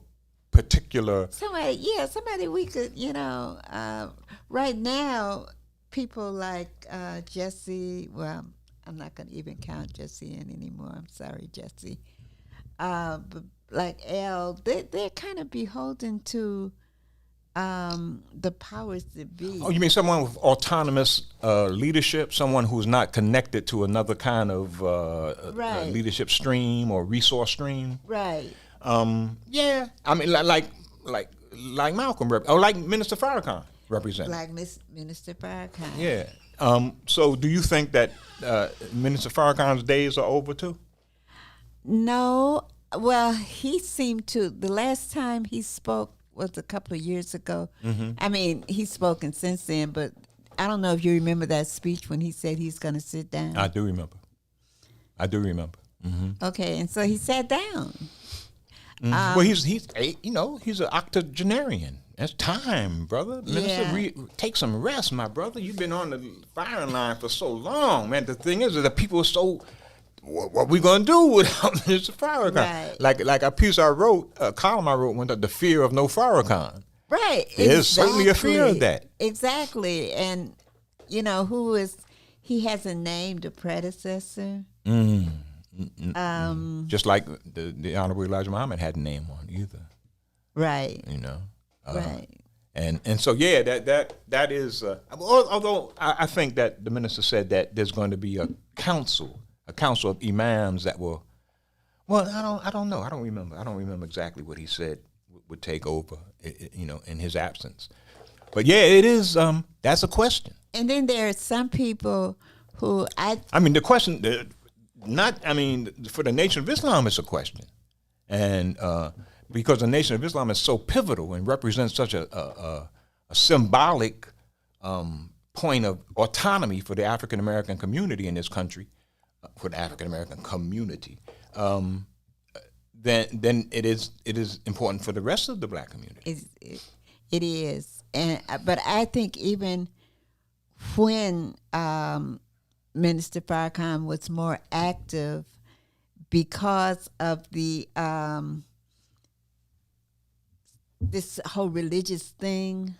S6: particular
S7: somebody we could right now, people like Jesse. Well, I'm not going to even count Jesse in anymore. I'm sorry, Jesse. But like Al, they're kind of beholden to the powers that be.
S6: Oh, you mean someone with autonomous leadership, someone who's not connected to another kind of leadership stream or resource stream?
S7: Right.
S6: Yeah. I mean, like Malcolm or like Minister Farrakhan represented.
S7: Like Minister Farrakhan.
S6: Yeah. So do you think that Minister Farrakhan's days are over too?
S7: No. Well, he seemed to. The last time he spoke was a couple of years ago. Mm-hmm. I mean, he's spoken since then, but I don't know if you remember that speech when he said he's going to sit down.
S6: I do remember. Mm-hmm.
S7: Okay, and so he sat down.
S6: Mm-hmm. Well, he's an octogenarian. That's time, brother. Minister, take some rest, my brother. You've been on the firing line for so long, man. The thing is that the people are so. What we gonna do without Mr. Farrakhan?
S7: Right.
S6: Like a piece I wrote, a column I wrote, went up, the fear of no Farrakhan.
S7: Right.
S6: There's certainly a fear of that.
S7: Exactly, and he hasn't named a predecessor.
S6: Just like the Honorable Elijah Muhammad hadn't named one either.
S7: Right.
S6: Right. And so that is. Although I think that the minister said that there's going to be a council of imams that will. Well, I don't know. I don't remember exactly what he said would take over, in his absence. But yeah, it is. That's a question.
S7: And then there are some people who
S6: the question, for the Nation of Islam, it's a question, and because the Nation of Islam is so pivotal and represents such a symbolic point of autonomy for the African American community in this country, for the African American community. Then it is important for the rest of the black community.
S7: It is, but I think even when Minister Farrakhan was more active, because of the this whole religious thing,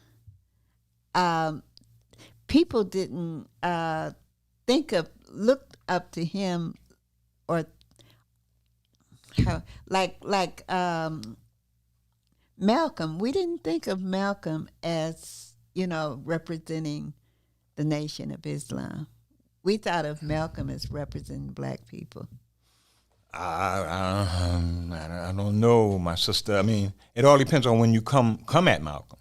S7: people didn't look up to him, or like Malcolm. We didn't think of Malcolm as representing the Nation of Islam. We thought of Malcolm as representing black people.
S6: I don't know, my sister. I mean, it all depends on when you come at Malcolm.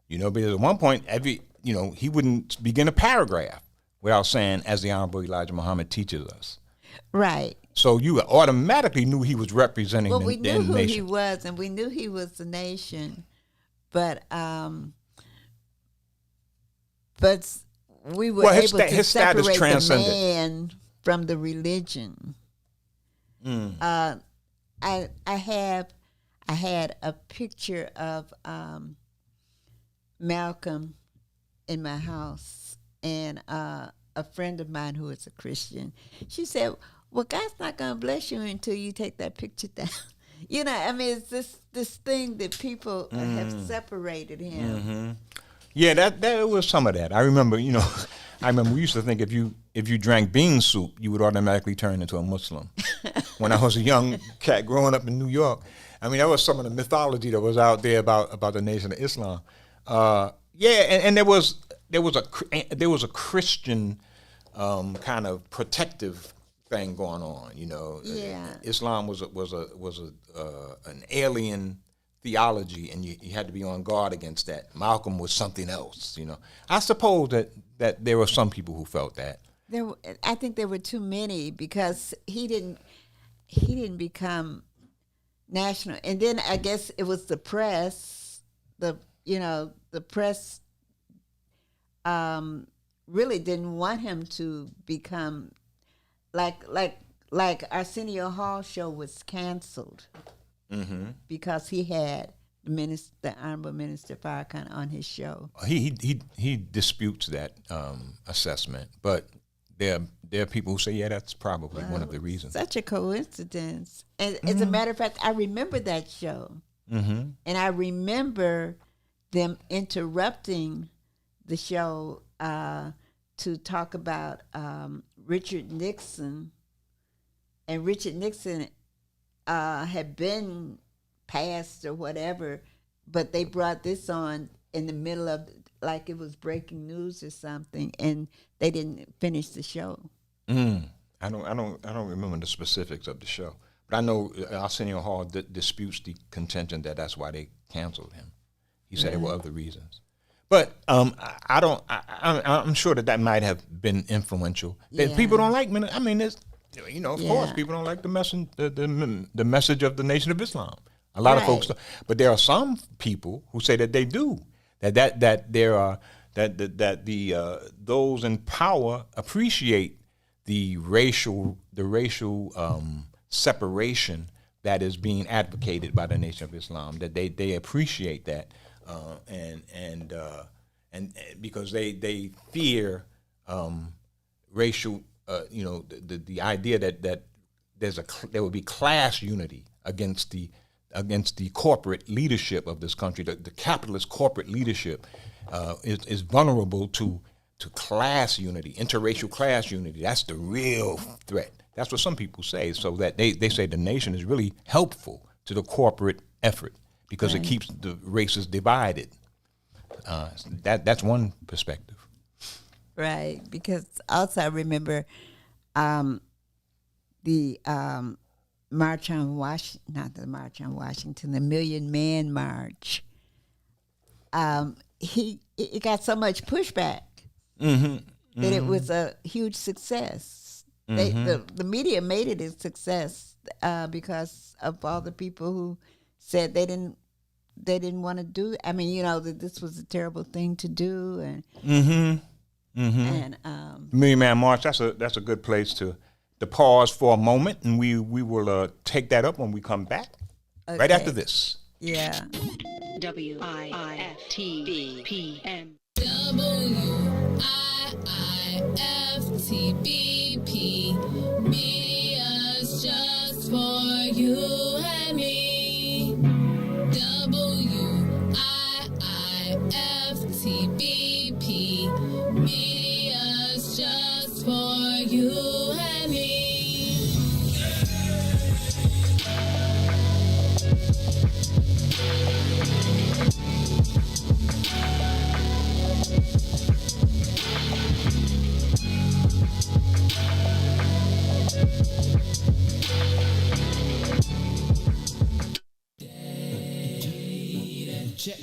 S6: Because at one point, he wouldn't begin a paragraph without saying, "As the Honorable Elijah Muhammad teaches us."
S7: Right.
S6: So you automatically knew he was representing
S7: we
S6: the
S7: knew who
S6: nation.
S7: he was, and we knew he was the nation, but we were able to separate the man from the religion. I had a picture of Malcolm in my house, and a friend of mine who is a Christian, she said, "Well, God's not going to bless you until you take that picture down." It's this thing that people have separated him.
S6: Mm-hmm. Yeah, that was some of that. I remember, we used to think if you drank bean soup, you would automatically turn into a Muslim. When I was a young cat growing up in New York, that was some of the mythology that was out there about the Nation of Islam. And there was a Christian kind of protective thing going on.
S7: Yeah.
S6: Islam was an alien theology, and you had to be on guard against that. Malcolm was something else. I suppose that there were some people who felt that.
S7: I think there were too many, because he didn't become national. And then I guess it was the press. The press really didn't want him to become like Arsenio Hall show was canceled. Mm-hmm. Because he had the Honorable Minister Farrakhan on his show.
S6: He disputes that assessment, but there are people who say, yeah, that's probably one of the reasons.
S7: Such a coincidence. And as a matter of fact, I remember that show. Mm-hmm. And I remember them interrupting the show to talk about Richard Nixon. And Richard Nixon had been passed or whatever, but they brought this on in the middle of, like it was breaking news or something, and they didn't finish the show.
S6: I don't remember the specifics of the show, but I know Arsenio Hall disputes the contention that that's why they canceled him. He said there were other reasons, but I'm sure that might have been influential. Yeah. People don't like. Of course, people don't like the message of the Nation of Islam. A lot of folks don't. But there are some people who say that they do. That there are those in power appreciate the racial separation that is being advocated by the Nation of Islam. That they appreciate that, and because they fear racial. The idea that there would be class unity against the corporate leadership of this country. The capitalist corporate leadership is vulnerable to class unity, interracial class unity. That's the real threat. That's what some people say. So that they say the nation is really helpful to the corporate effort because it keeps the races divided. That's one perspective.
S7: Right, because also I remember the March on Washington, not the March on Washington, the Million Man March, it got so much pushback that it was a huge success. The media made it a success because of all the people who said they didn't want to do. I mean, you know, that this was a terrible thing to do, and
S6: Million Man March. That's a good place to pause for a moment, and we will take that up when we come back right after this.
S7: Yeah.
S8: WIIFTBP.
S3: WIIFTBP. Media's just for you and me. WIIFTBP. Media's just for you and me. Check.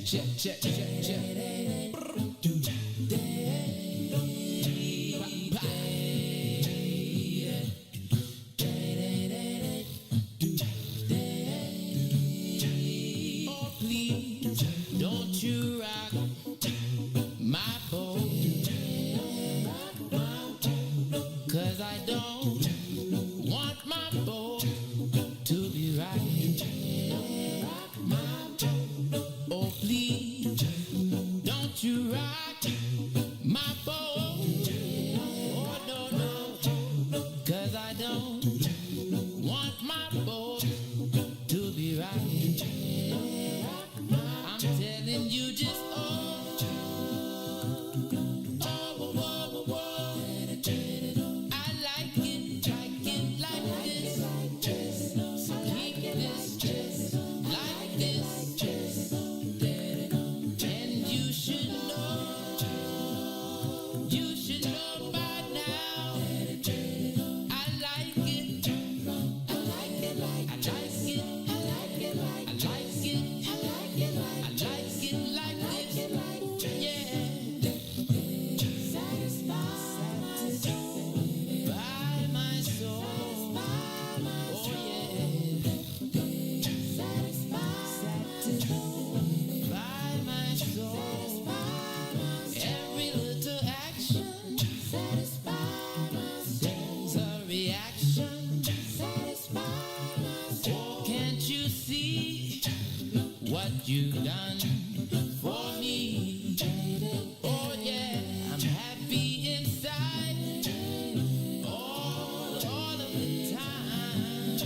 S3: Oh, please, don't you rock my boat, 'cause I don't want my boat to be right. Oh, please, don't you rock my boat. Oh, no, 'cause I don't want my boat to be right. I'm telling you just, I like it like this. So keep this like this. And you should know by now. I like it. I like it like this. Yeah. By my soul. Oh yeah. By my soul. Every little action sends a reaction. Oh, can't you see what you've done for me? Oh yeah, I'm happy inside all of the time.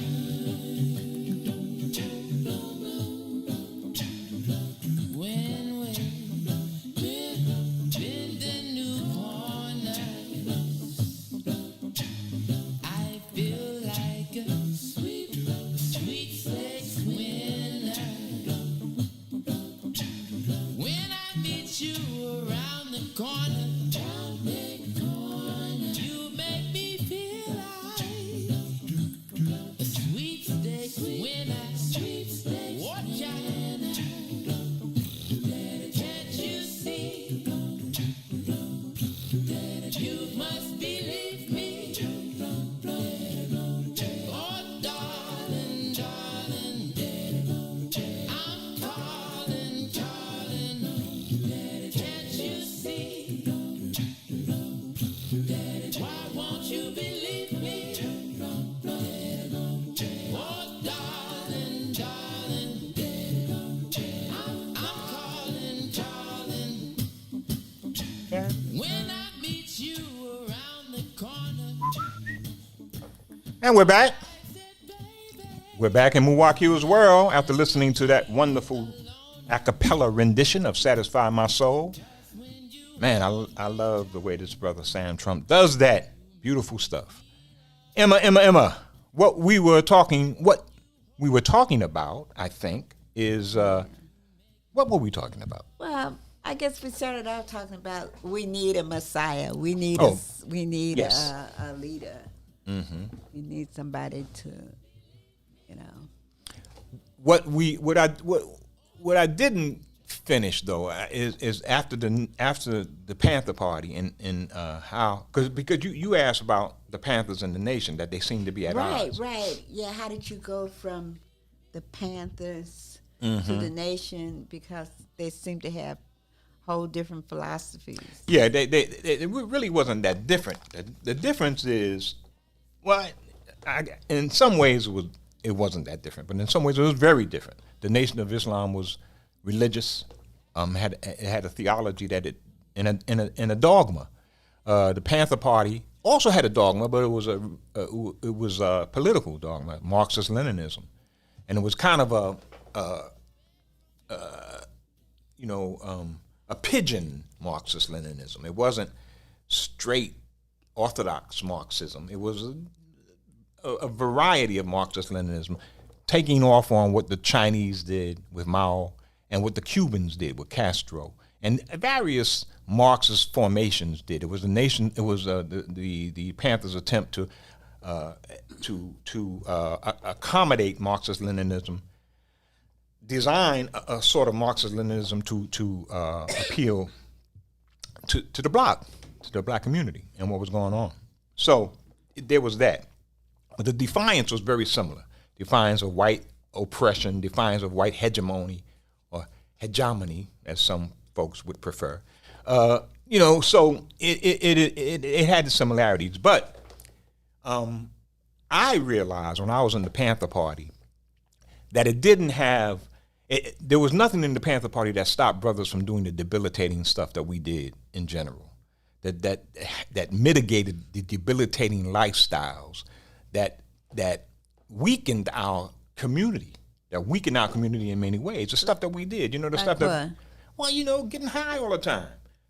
S3: When we bend the new corner, I feel like a sweepstakes winner. When I meet you around the corner, you make me feel like a sweepstakes winner. Watch out. Can't you see? You must believe me. Oh, darling, I'm calling. Can't you see? Why won't you believe me? Oh, darling, I'm calling. When I meet you around the corner.
S6: And we're back. We're back in Muwakkil'S world after listening to that wonderful a cappella rendition of Satisfy My Soul. Man, I love the way this brother Sam Trump does that. Beautiful stuff. Emma, what we were talking about, I think, is what were we talking about?
S7: Well, I guess we started out talking about we need a Messiah. We need
S6: Yes.
S7: a leader. Mm-hmm. We need somebody to you know.
S6: What I didn't finish though is after the Panther Party and how because you asked about the Panthers and the nation, that they seem to be at odds.
S7: Right. Yeah, how did you go from the Panthers to the nation, because they seem to have whole different philosophies?
S6: Yeah, it really wasn't that different. The difference is, well, in some ways it wasn't that different, but in some ways it was very different. The Nation of Islam was religious, it had a theology that it in a dogma. The Panther Party also had a dogma, but it was a political dogma, Marxist-Leninism, and it was kind of a pigeon Marxist-Leninism. It wasn't straight orthodox Marxism. It was a variety of Marxist-Leninism, taking off on what the Chinese did with Mao and what the Cubans did with Castro, and various Marxist formations did. It was the Panthers' attempt to accommodate Marxist-Leninism, design a sort of Marxist-Leninism to appeal to the black community and what was going on. So there was that. But the defiance was very similar. Defiance of white oppression, defiance of white hegemony, or hegemony, as some folks would prefer. So it had the similarities. But I realized when I was in the Panther Party that it didn't have, there was nothing in the Panther Party that stopped brothers from doing the debilitating stuff that we did in general, that mitigated the debilitating lifestyles that weakened our community, in many ways. The stuff that we did, the stuff that, getting high all the time,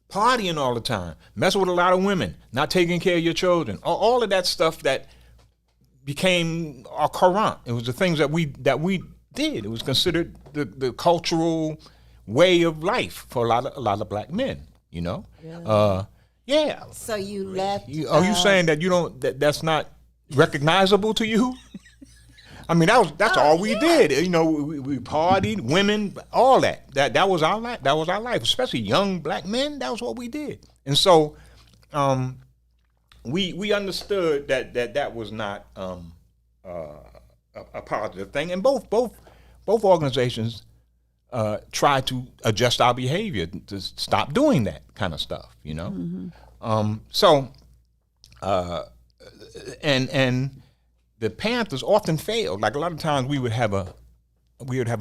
S6: partying all the time, messing with a lot of women, not taking care of your children, all of that stuff that became our current. It was the things that we did. It was considered the cultural way of life for a lot of black men.
S7: Really?
S6: Yeah.
S7: So you left.
S6: Are you saying that that's not recognizable to you? I mean, that's all we did. We partied, women, all that. That was our life. That was our life, especially young black men. That was what we did. And so, we understood that was not a positive thing. And both organizations tried to adjust our behavior to stop doing that kind of stuff. And the Panthers often failed. Like a lot of times we would have a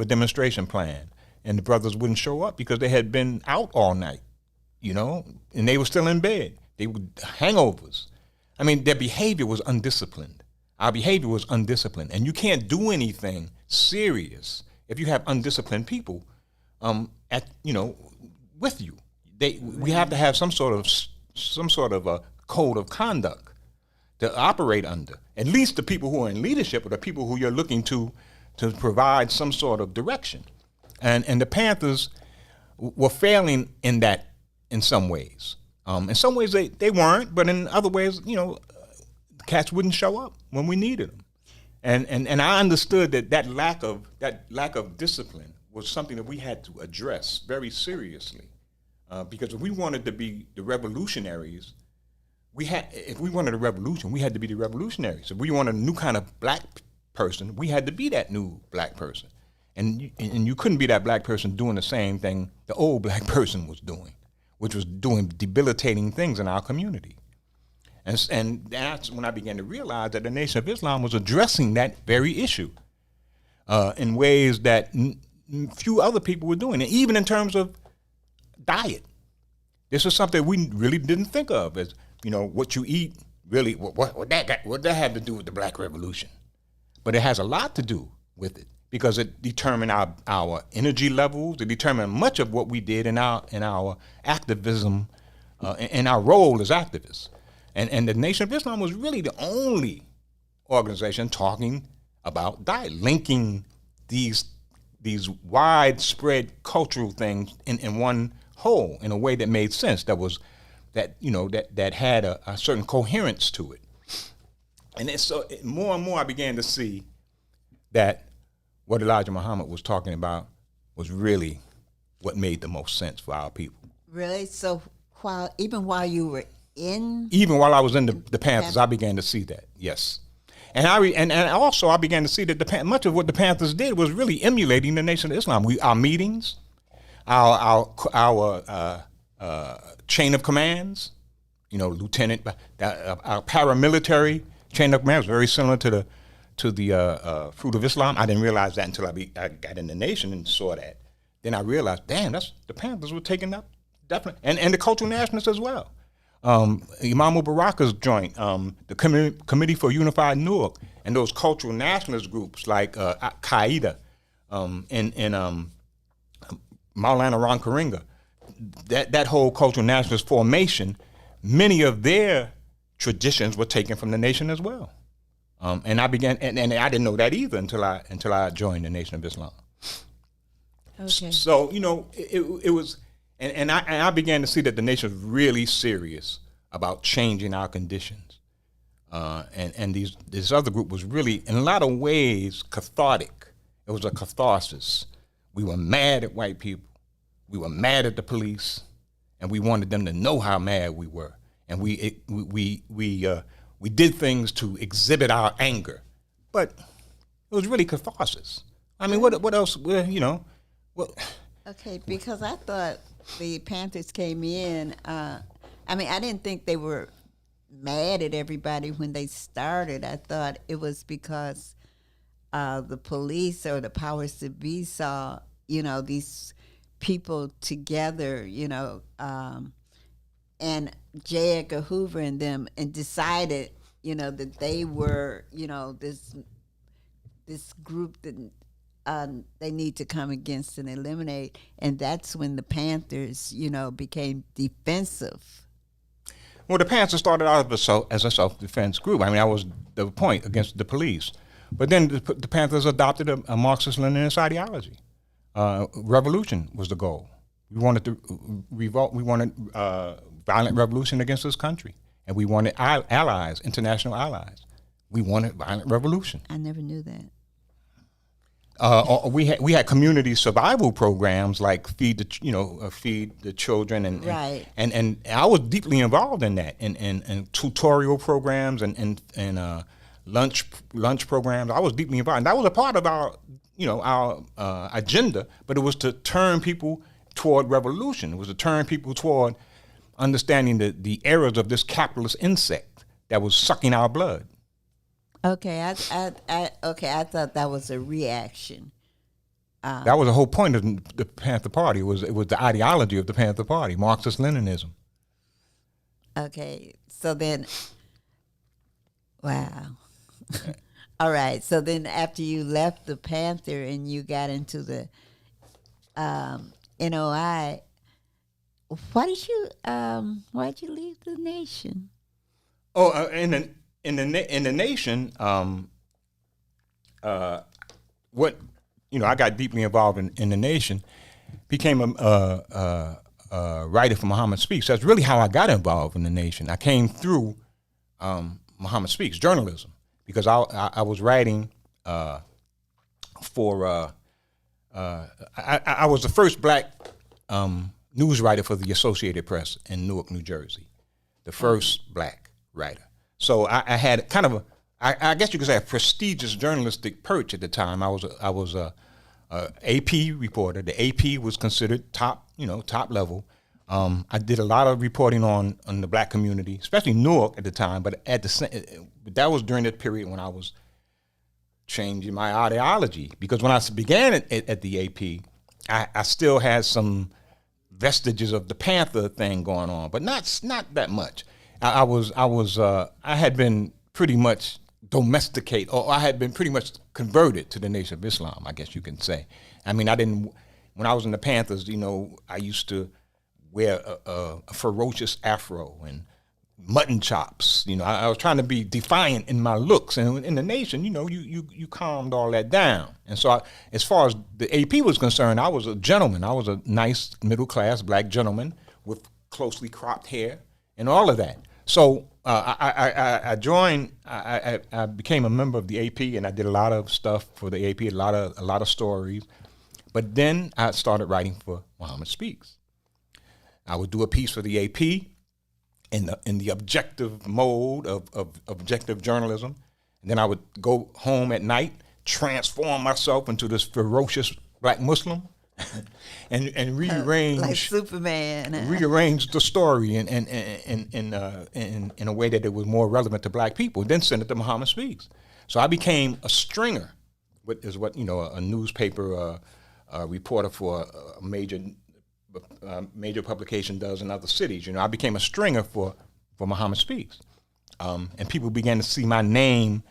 S6: demonstration plan, and the brothers wouldn't show up because they had been out all night, and they were still in bed. They would hangovers. I mean, their behavior was undisciplined. Our behavior was undisciplined, and you can't do anything serious if you have undisciplined people with you. We have to have some sort of a code of conduct to operate under. At least the people who are in leadership are the people who you're looking to provide some sort of direction. And the Panthers were failing in that in some ways. In some ways they weren't, but in other ways, cats wouldn't show up when we needed them. And I understood that lack of discipline was something that we had to address very seriously. Because if we wanted to be the revolutionaries, if we wanted a revolution, we had to be the revolutionaries. If we wanted a new kind of black person, we had to be that new black person. And you couldn't be that black person doing the same thing the old black person was doing, which was doing debilitating things in our community. And that's when I began to realize that the Nation of Islam was addressing that very issue in ways that few other people were doing, and even in terms of diet. This is something we really didn't think of as, what you eat, really, what that have to do with the Black Revolution? But it has a lot to do with it, because it determined our energy levels. It determined much of what we did in our activism, in our role as activists. And the Nation of Islam was really the only organization talking about diet, linking these widespread cultural things in one whole in a way that made sense, that had a certain coherence to it. And so more and more I began to see that what Elijah Muhammad was talking about was really what made the most sense for our people.
S7: Really? So even while you were in,
S6: even while I was in the Panthers, I began to see that. Yes, and and also I began to see that much of what the Panthers did was really emulating the Nation of Islam. Our meetings, our chain of commands, lieutenant, our paramilitary chain of command was very similar to the Fruit of Islam. I didn't realize that until I got in the Nation and saw that. Then I realized, damn, the Panthers were taking up definitely, and the cultural nationalists as well. Imam Mubarak's joint, the Committee for Unified Newark, and those cultural nationalist groups like Qaeda and Maulana Ron Karinga, that whole cultural nationalist formation, many of their traditions were taken from the Nation as well. And I began, and I didn't know that either until I joined the Nation of Islam.
S7: okay.
S6: So it was, and I began to see that the nation was really serious about changing our conditions, and this other group was really, in a lot of ways, cathartic. It was a catharsis. We were mad at white people, we were mad at the police, and we wanted them to know how mad we were, and we did things to exhibit our anger, but it was really catharsis. I mean, what else? What?
S7: Okay, because I thought the Panthers came in. I didn't think they were mad at everybody when they started. I thought it was because the police or the powers that be saw, these people together, and J. Edgar Hoover and them, and decided, that they were, this group that they need to come against and eliminate, and that's when the Panthers, became defensive.
S6: Well, the Panthers started out as a self-defense group. That was the point, against the police. But then the Panthers adopted a Marxist-Leninist ideology. Revolution was the goal. We wanted to revolt. We wanted violent revolution against this country, and we wanted allies, international allies. We wanted violent revolution.
S7: I never knew that.
S6: We had community survival programs like Feed the Children, and
S7: right.
S6: and I was deeply involved in that, and tutorial programs and lunch programs. I was deeply involved, and that was a part of our agenda. But it was to turn people toward revolution. It was to turn people toward understanding the errors of this capitalist insect that was sucking our blood.
S7: Okay, I thought that was a reaction.
S6: That was the whole point of the Panther Party. It was the ideology of the Panther Party, Marxist-Leninism.
S7: Okay, so then, wow. All right, so then after you left the Panther and you got into the NOI, why did you leave the Nation?
S6: Oh, in the Nation, I got deeply involved in the Nation, became a writer for Muhammad Speaks. That's really how I got involved in the Nation. I came through Muhammad Speaks, journalism, because I was writing for. I was the first black news writer for the Associated Press in Newark, New Jersey, the first black writer. So I had kind of I guess you could say a prestigious journalistic perch at the time. I was a AP reporter. The AP was considered top level. I did a lot of reporting on the black community, especially Newark at the time. But that was during that period when I was changing my ideology, because when I began at the AP, I still had some vestiges of the Panther thing going on, but not that much. I had been pretty much domesticated, or I had been pretty much converted to the Nation of Islam, I guess you can say. When I was in the Panthers, I used to wear a ferocious afro and mutton chops. I was trying to be defiant in my looks, and in the Nation, you calmed all that down. And so as far as the AP was concerned, I was a gentleman. I was a nice middle-class black gentleman with closely cropped hair and all of that. So I joined. I became a member of the AP, and I did a lot of stuff for the AP, a lot of stories. But then I started writing for Muhammad Speaks. I would do a piece for the AP in the objective mode of objective journalism, and then I would go home at night, transform myself into this ferocious black Muslim, and rearrange
S7: like Superman,
S6: rearrange the story in a way that it was more relevant to black people. Then send it to Muhammad Speaks. So I became a stringer, what a newspaper reporter for a major publication does in other cities. I became a stringer for Muhammad Speaks, and people began to see my name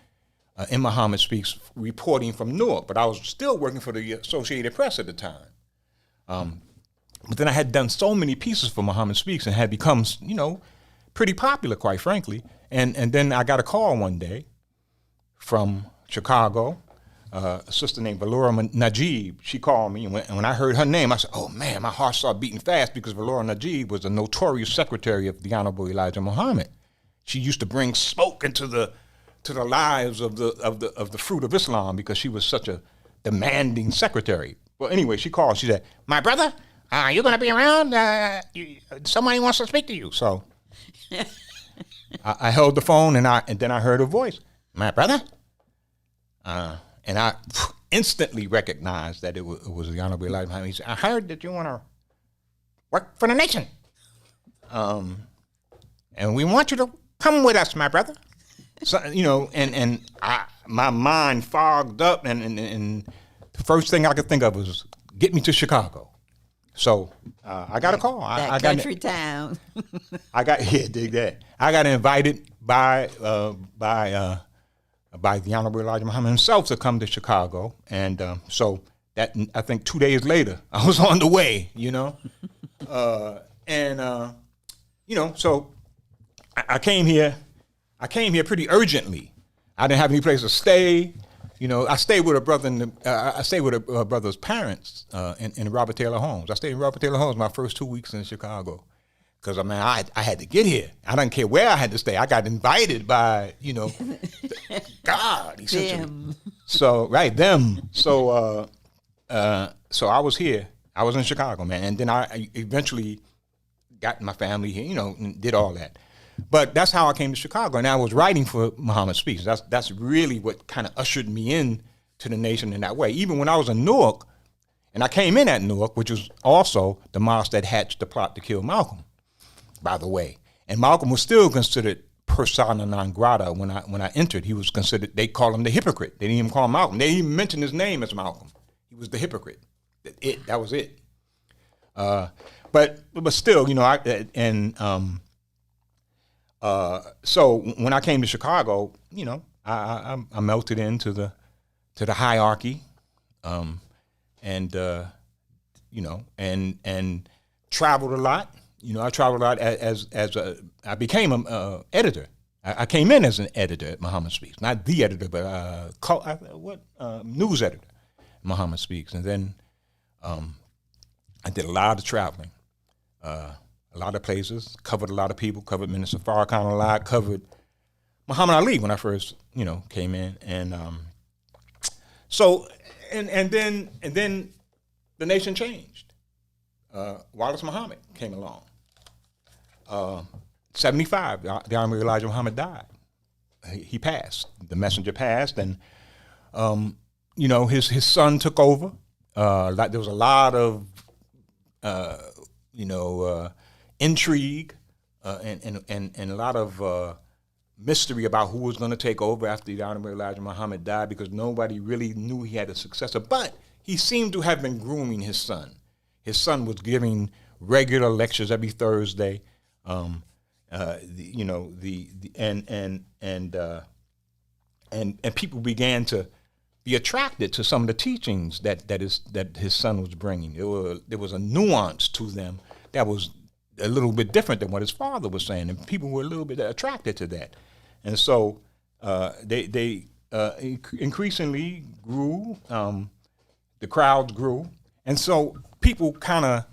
S6: in Muhammad Speaks reporting from Newark. But I was still working for the Associated Press at the time. But then I had done so many pieces for Muhammad Speaks and had become, pretty popular, quite frankly. And then I got a call one day from Chicago, a sister named Valora Najib. She called me, and when I heard her name, I said, oh man, my heart started beating fast, because Valora Najib was a notorious secretary of the Honorable Elijah Muhammad. She used to bring smoke into the lives of the fruit of Islam, because she was such a demanding secretary. Well, anyway, she called. She said, my brother, you going to be around? Somebody wants to speak to you. So I held the phone, and then I heard her voice, my brother? And I instantly recognized that it was the Honorable Elijah Muhammad. He said, I heard that you want to work for the nation. And we want you to come with us, my brother. So, my mind fogged up, and the first thing I could think of was, get me to Chicago. So I got a call.
S7: That country town.
S6: Dig that. I got invited by the Honorable Elijah Muhammad himself to come to Chicago, and so that, I think 2 days later, I was on the way. So I came here. I came here pretty urgently. I didn't have any place to stay. I stayed with a brother. I stayed with a brother's parents in Robert Taylor Homes. I stayed in Robert Taylor Homes my first 2 weeks in Chicago, because I had to get here. I didn't care where I had to stay. I got invited by God, essentially. Them. So I was here. I was in Chicago, man, and then I eventually got my family here. And did all that. But that's how I came to Chicago, and I was writing for Muhammad Speaks. That's really what kind of ushered me in to the nation in that way. Even when I was in Newark, and I came in at Newark, which was also the mosque that hatched the plot to kill Malcolm, by the way. And Malcolm was still considered persona non grata when I entered. He was considered. They called him the hypocrite. They didn't even call him Malcolm. They didn't even mention his name as Malcolm. He was the hypocrite. That was it. But still, so when I came to Chicago, I melted into the hierarchy, and traveled a lot. I traveled a lot I became an editor. I came in as an editor at Muhammad Speaks, not the editor, but news editor at Muhammad Speaks, and then I did a lot of traveling. A lot of places, covered a lot of people, covered Minister Farrakhan a lot, covered Muhammad Ali when I first, came in, and then the nation changed. Wallace Muhammad came along. 75, the Honorable Elijah Muhammad died. He passed. The messenger passed, and his son took over. There was a lot of intrigue and a lot of mystery about who was going to take over after the Honorable Elijah Muhammad died, because nobody really knew he had a successor. But he seemed to have been grooming his son. His son was giving regular lectures every Thursday, and people began to be attracted to some of the teachings that his son was bringing. There was a nuance to them that was a little bit different than what his father was saying, and people were a little bit attracted to that. And so they increasingly grew, the crowds grew, and so people kind of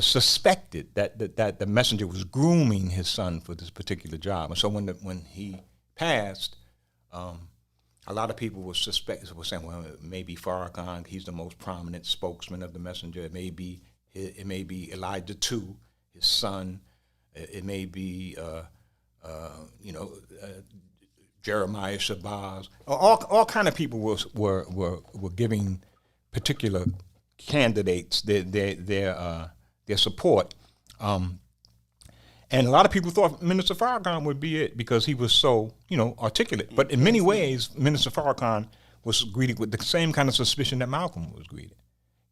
S6: suspected that the messenger was grooming his son for this particular job. And so when he passed, a lot of people were saying, well, it may be Farrakhan. He's the most prominent spokesman of the messenger. It may be Elijah too, his son. It may be Jeremiah Shabazz. All kind of people were giving particular candidates their support. And a lot of people thought Minister Farrakhan would be it because he was so, articulate. But in many ways, Minister Farrakhan was greeted with the same kind of suspicion that Malcolm was greeted.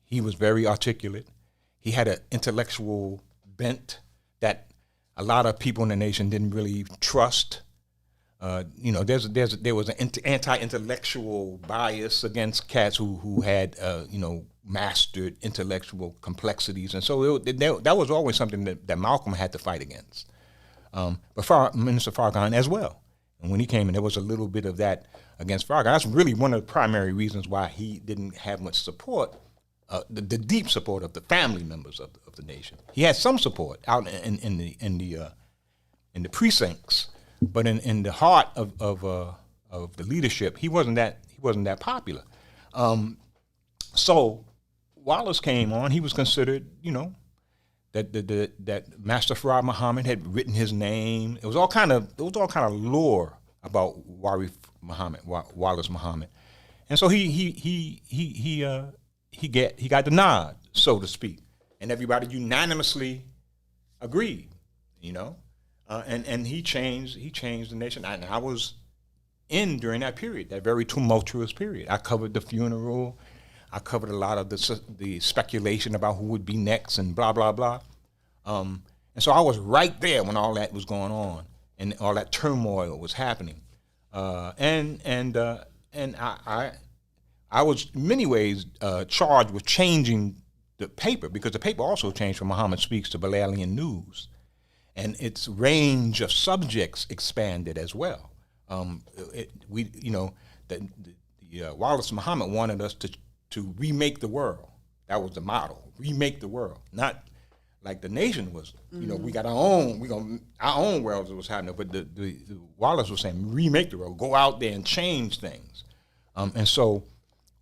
S6: He was very articulate. He had an intellectual bent that a lot of people in the nation didn't really trust. There was an anti-intellectual bias against cats who had mastered intellectual complexities, and so that was always something that Malcolm had to fight against. But Minister Farrakhan as well, and when he came in, there was a little bit of that against Farrakhan. That's really one of the primary reasons why he didn't have much support, the deep support of the family members of the nation. He had some support out in the precincts. But in the heart of the leadership, he wasn't that popular. So Wallace came on. He was considered, that Master Farad Muhammad had written his name. It was all kind of lore about Wallace Muhammad, and so he got the nod, so to speak, and everybody unanimously agreed, And he changed the nation. And I was in during that period, that very tumultuous period. I covered the funeral. I covered a lot of the speculation about who would be next and blah, blah, blah. And so I was right there when all that was going on and all that turmoil was happening. And I was in many ways charged with changing the paper, because the paper also changed from Muhammad Speaks to Balalian News. And its range of subjects expanded as well. Wallace Muhammad wanted us to remake the world. That was the motto: remake the world. Not like the nation was. We got our own world that was happening. But the Wallace was saying, remake the world. Go out there and change things. And so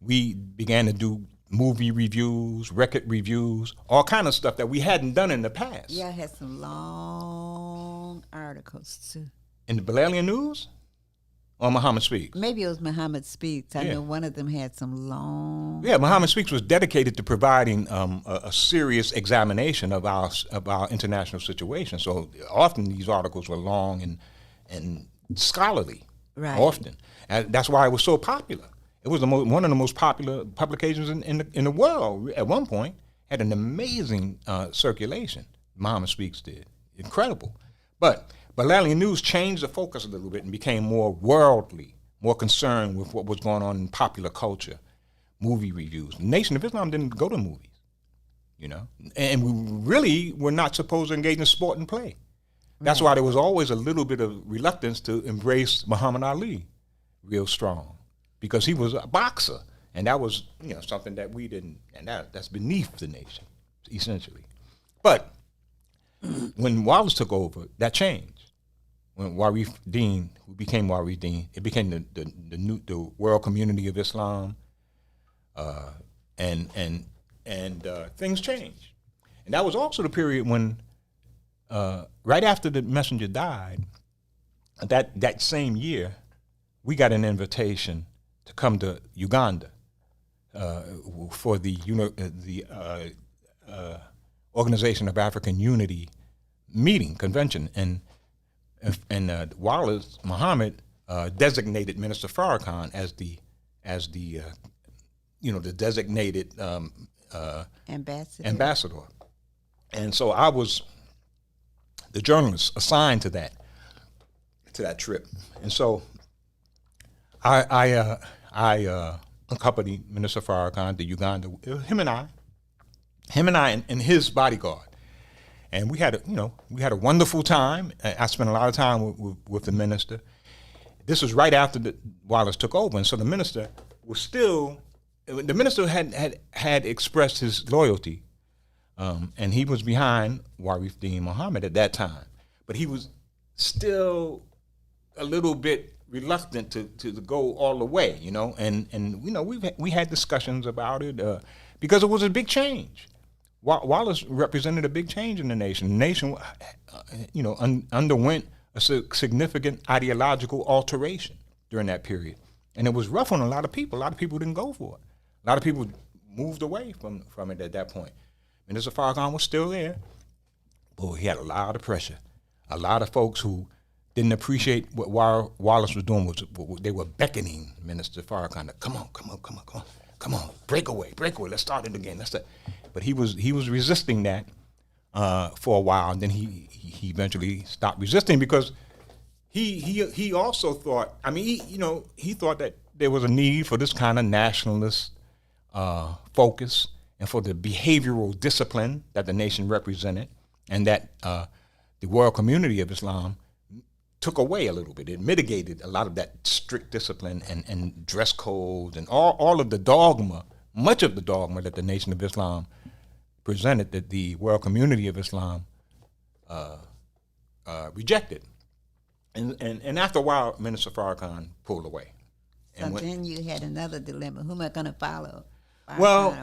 S6: we began to do movie reviews, record reviews, all kind of stuff that we hadn't done in the past.
S7: Yeah, I had some long articles too.
S6: In the Balalian News? Or Muhammad Speaks?
S7: Maybe it was Muhammad Speaks. I know one of them had some long...
S6: Yeah, Muhammad Speaks was dedicated to providing a serious examination of our international situation. So often these articles were long and scholarly,
S7: right.
S6: Often. And that's why it was so popular. It was one of the most popular publications in the world at one point. Had an amazing circulation. Muhammad Speaks did. Incredible. But Balalian News changed the focus a little bit and became more worldly, more concerned with what was going on in popular culture, movie reviews. The Nation of Islam didn't go to movies, and we really were not supposed to engage in sport and play. That's why there was always a little bit of reluctance to embrace Muhammad Ali real strong, because he was a boxer, and that was something that we didn't, and that's beneath the nation, essentially. But when Wallace took over, that changed. When Warif Deen, who became Warif Deen, it became the World Community of Islam, and things changed. And that was also the period when, right after the messenger died, that same year, we got an invitation to come to Uganda for the Organization of African Unity convention, and Wallace Muhammad designated Minister Farrakhan as the designated ambassador, and so I was the journalist assigned to that trip, and so I accompanied Minister Farrakhan to Uganda. Him and I and his bodyguard, and we had a wonderful time. I spent a lot of time with the minister. This was right after Wallace took over, and so the minister was still. The minister had expressed his loyalty And he was behind WIIFTBP Muhammad at that time. But he was still a little bit reluctant to go all the way, you know. And you know, we had discussions about it because it was a big change. Wallace represented a big change in the nation. The nation, you know, underwent a significant ideological alteration during that period. And it was rough on a lot of people. A lot of people didn't go for it. A lot of people moved away from it at that point. Minister Farrakhan was still there, but he had a lot of pressure. A lot of folks who didn't appreciate what Wallace was doing they were beckoning Minister Farrakhan to come on, break away, let's start it again. But he was resisting that for a while, and then he eventually stopped resisting because he also thought, I mean, he thought that there was a need for this kind of nationalist focus and for the behavioral discipline that the nation represented, and that the world community of Islam took away a little bit. It mitigated a lot of that strict discipline and dress codes and all of the dogma, much of the dogma that the Nation of Islam presented, that the world community of Islam rejected. And after a while, Minister Farrakhan pulled away.
S7: So then you had another dilemma. Who am I going to follow?
S6: Well,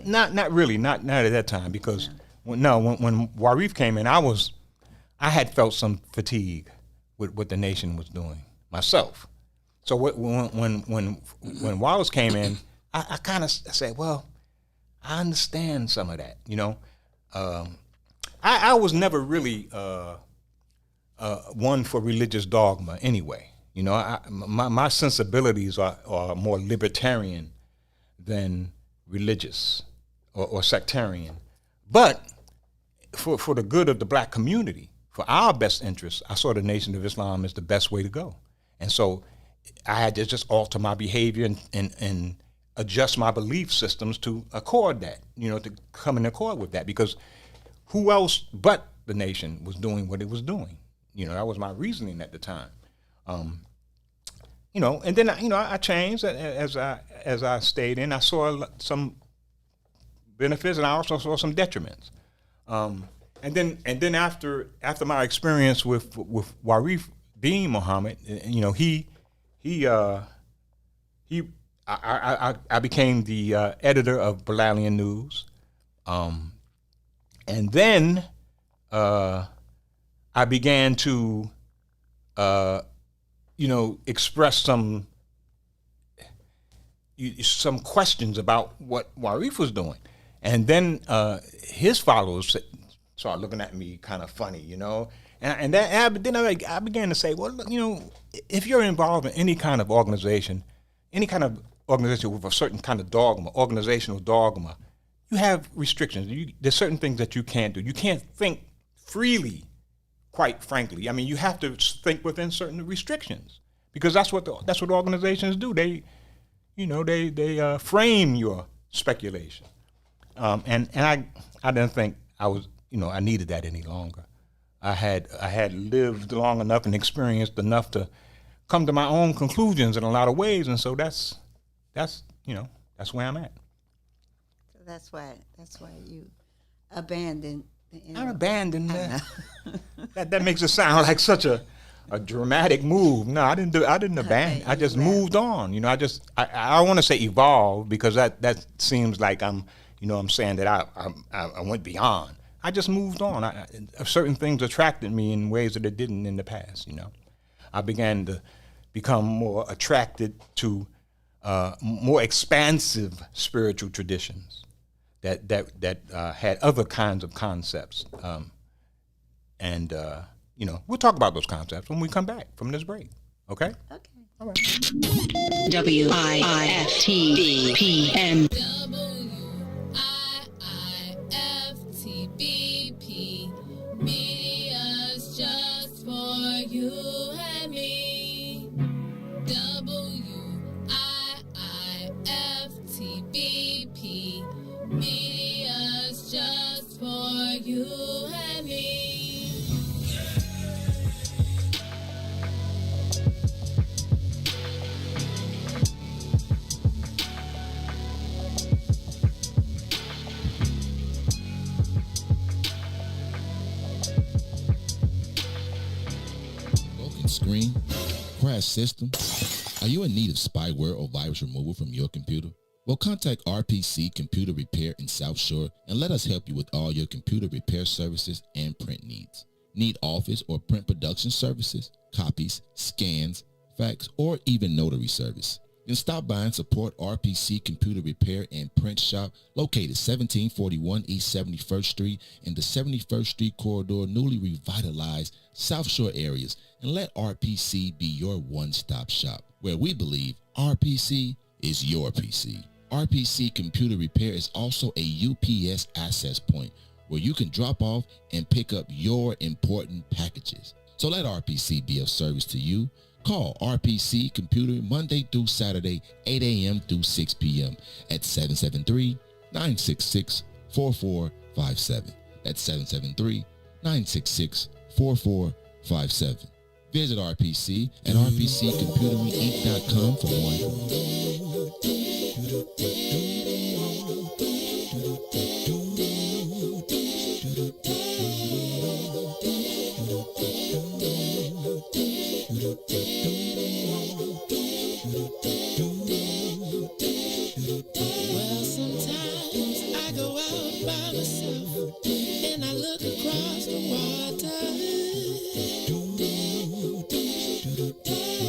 S6: not really, not at that time, because when WIIFTBP came in, I had felt some fatigue with what the nation was doing myself. So when Wallace came in, I kind of said, well, I understand some of that, you know. I was never really one for religious dogma anyway. You know, my sensibilities are more libertarian than religious or sectarian. But for the good of the black community, for our best interests, I saw the Nation of Islam as the best way to go. And so I had to just alter my behavior and adjust my belief systems to accord that, you know, to come in accord with that, because who else but the nation was doing what it was doing? You know, that was my reasoning at the time. You know, and then I changed as I stayed in. I saw some benefits, and I also saw some detriments. And then after my experience with WIIFTBP Muhammad, you know, I became the editor of Balalian News, and then I began to express some questions about what WIIFTBP was doing, and then his followers started looking at me kind of funny, you know, and then I began to say, well, look, you know, if you're involved in any kind of organization with a certain kind of dogma, organizational dogma, you have restrictions. There's certain things that you can't do. You can't think freely, quite frankly. I mean, you have to think within certain restrictions, because that's what organizations do. They frame your speculation, and I didn't think I needed that any longer. I had lived long enough and experienced enough to come to my own conclusions in a lot of ways, and so that's where I'm at.
S7: So that's why you abandoned.
S6: I abandoned that. that makes it sound like such a dramatic move. No, I didn't abandon. I just moved on. You know, I want to say evolve, because that seems like I'm saying that I went beyond. I just moved on. Certain things attracted me in ways that it didn't in the past. You know, I began to become more attracted to more expansive spiritual traditions that had other kinds of concepts, and we'll talk about those concepts when we come back from this break. Okay.
S7: Okay.
S6: All right.
S8: WIIFTBP.
S3: WIIFTBP, media's just for you and me. WIIFTBP, media's just for you and me.
S10: crash system? Are you in need of spyware or virus removal from your computer? Well, contact RPC Computer Repair in South Shore and let us help you with all your computer repair services and print needs. Need office or print production services, copies, scans, fax, or even notary service? Then stop by and support RPC Computer Repair and Print Shop located 1741 East 71st Street in the 71st Street corridor, newly revitalized South Shore areas, and let RPC be your one-stop shop, where we believe RPC is your PC. RPC Computer Repair is also a UPS access point where you can drop off and pick up your important packages. So let RPC be of service to you. Call RPC Computer Monday through Saturday, 8 a.m. through 6 p.m. at 773-966-4457. That's 773-966-4457. Visit RPC at rpccomputerreinc.com for more information.
S3: Well, sometimes I go out by myself and I look across the water,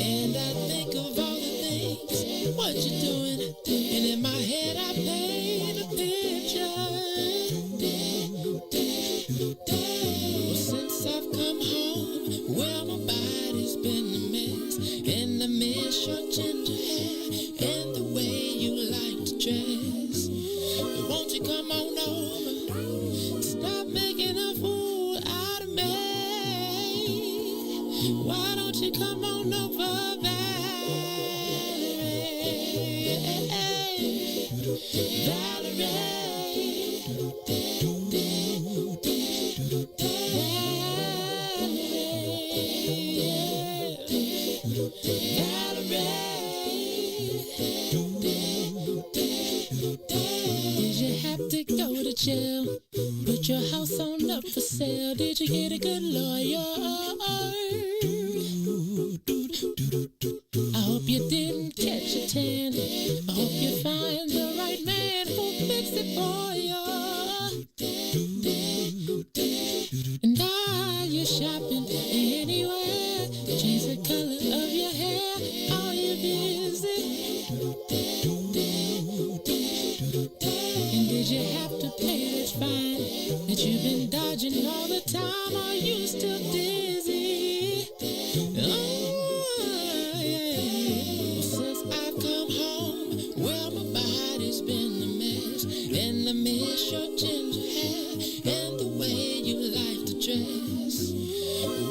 S3: and I think of all the things, what you're doing, and in my head I paint a picture. Well, since I've come home, well, my body's been a mess, and I miss your ginger hair and the way you like to dress. But won't you come on over? Stop making a fool out of me. Why don't you come on over, Did you have to go to jail? Put your house on up for sale. Did you get a good lawyer? I hope you didn't catch a tan. I hope you find the right man who'll fix it for you. And are you shopping anywhere? Change the color of your hair. Are you busy? And did you have to pay that fine that you've been dodging all the time? Are you still dizzy? Oh, yeah. Since I've come home, well, my body's been a mess, and I miss your ginger hair and the way you like to dress.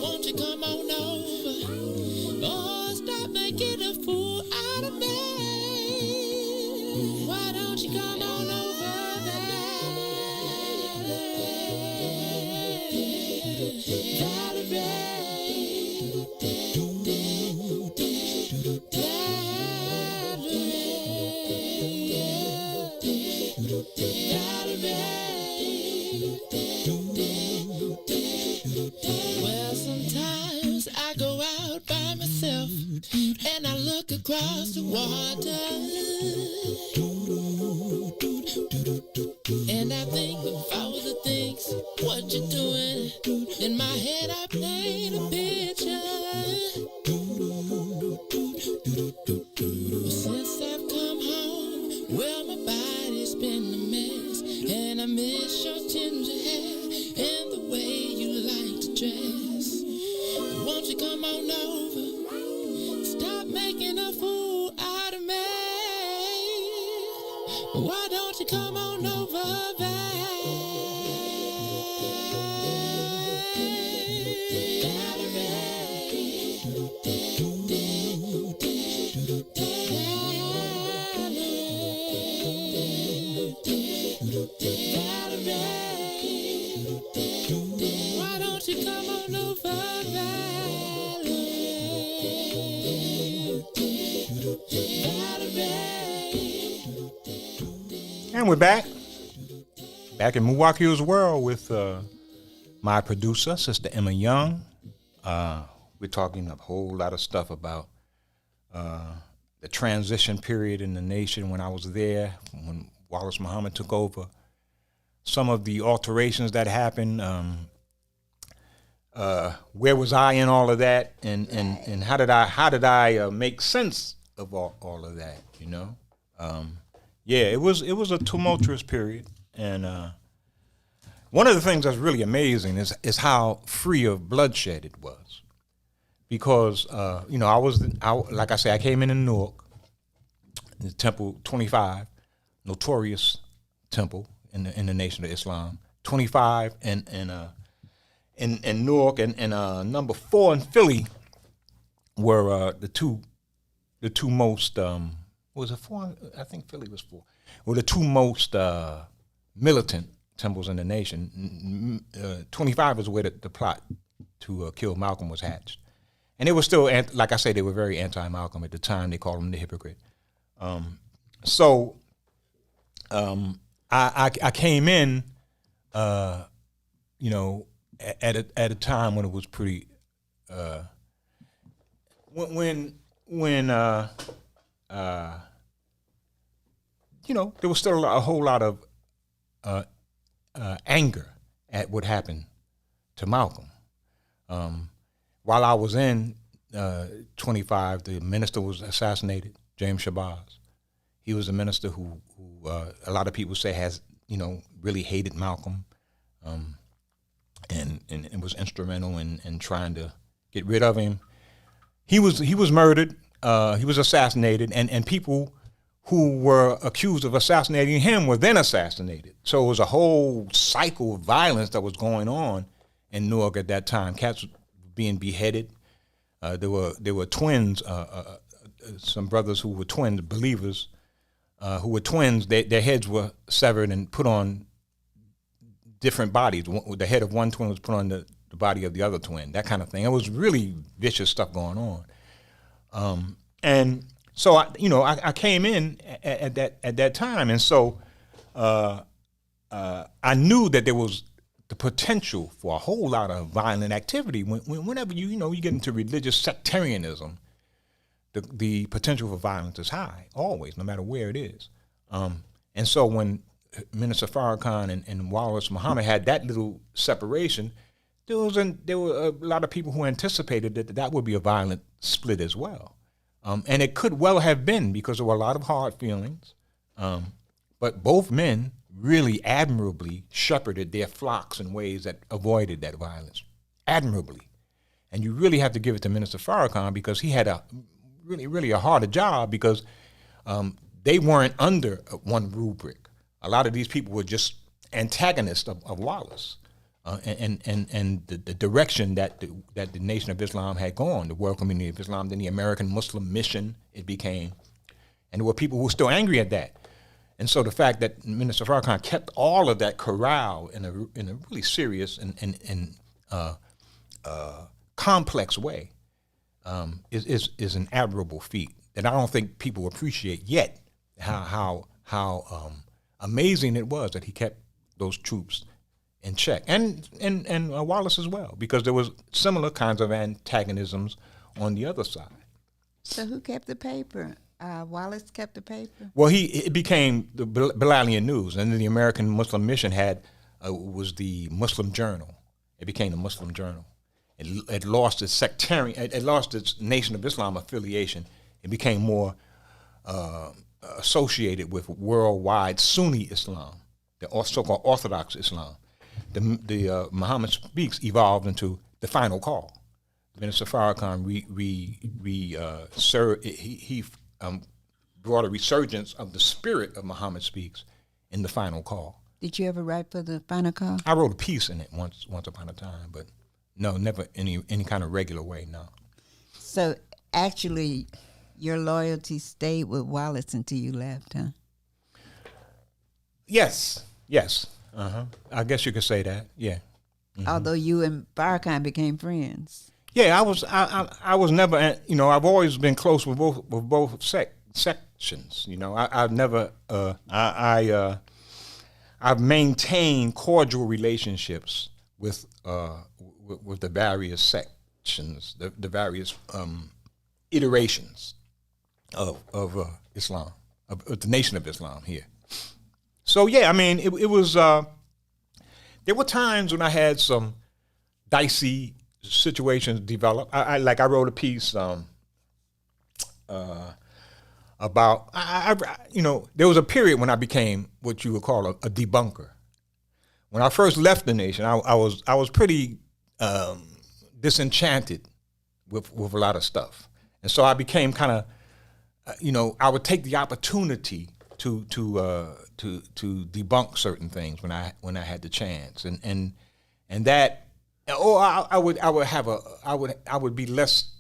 S3: Won't you come on over? Oh, stop making a fool out of me. Why don't you come on over there? Well, sometimes I go out by myself and I look across the water, and I think of all the things, what you're doing. In my head I paint a picture. Since I've come home, well, my body's been a mess, and I miss your ginger hair and the way you like to dress. Won't you come on over? Stop making a fool out of me. Why don't you come on over there? Why don't you come on over,
S6: And we're back in Muwakkil'S world with my producer, Sister Emma Young. We're talking a whole lot of stuff about the transition period in the nation when I was there, when Wallace Muhammad took over, some of the alterations that happened. Where was I in all of that, and how did I make sense of all of that? You know, it was a tumultuous period, and one of the things that's really amazing is how free of bloodshed it was, because like I say, I came in Newark, the Temple 25, notorious temple in the Nation of Islam, 25 in Newark and number 4 in Philly were the two most was it 4? I think Philly was 4. Were the two most militant temples in the nation. 25 was where the plot to kill Malcolm was hatched, and it was still like I say, they were very anti-Malcolm at the time. They called him the hypocrite. I came in, at a time when it was pretty, when there was still a whole lot of anger at what happened to Malcolm. While I was in 25, the minister was assassinated, James Shabazz. He was a minister who a lot of people say has, really hated Malcolm, and was instrumental in trying to get rid of him. He was murdered. He was assassinated, and people who were accused of assassinating him were then assassinated. So it was a whole cycle of violence that was going on in Newark at that time. Cats were being beheaded. There were twins, some brothers who were twins, believers, who were twins. Their heads were severed and put on different bodies. The head of one twin was put on the body of the other twin, that kind of thing. It was really vicious stuff going on. And so I came in at that time, and so I knew that there was the potential for a whole lot of violent activity. Whenever you get into religious sectarianism, the potential for violence is high, always, no matter where it is. And so when Minister Farrakhan and Wallace Muhammad had that little separation, there were a lot of people who anticipated that would be a violent split as well. And it could well have been, because there were a lot of hard feelings. But both men really admirably shepherded their flocks in ways that avoided that violence, admirably. And you really have to give it to Minister Farrakhan, because he had a really a harder job, because they weren't under one rubric. A lot of these people were just antagonists of Wallace, and the direction that the Nation of Islam had gone, the World Community of Islam, then the American Muslim Mission it became, and there were people who were still angry at that. And so the fact that Minister Farrakhan kept all of that corral in a really serious and complex way is an admirable feat that I don't think people appreciate yet. How amazing it was that he kept those troops in check, and Wallace as well, because there was similar kinds of antagonisms on the other side.
S7: So who kept the paper? Wallace kept the paper?
S6: Well, it became the Bilalian News, and then the American Muslim Mission was the Muslim Journal. It became the Muslim Journal. It lost its it lost its Nation of Islam affiliation. It became more associated with worldwide Sunni Islam, the so-called Orthodox Islam. The Muhammad Speaks evolved into the Final Call. Minister Farrakhan he brought a resurgence of the spirit of Muhammad Speaks in the Final Call.
S7: Did you ever write for the Final Call?
S6: I wrote a piece in it once upon a time, but no, never any kind of regular way, no.
S7: So actually, your loyalty stayed with Wallace until you left, huh?
S6: Yes. Uh-huh. I guess you could say that, yeah. Mm-hmm.
S7: Although you and Farrakhan became friends.
S6: Yeah, I was never, I've always been close with both sections. I've never, I've maintained cordial relationships with the various sections, the various iterations of Islam, of the Nation of Islam here. So yeah, I mean, it was. There were times when I had some dicey situations develop. I wrote a piece about there was a period when I became what you would call a debunker. When I first left the Nation, I was pretty disenchanted with a lot of stuff, and so I became kind of I would take the opportunity to debunk certain things when I had the chance, and that, or I would be less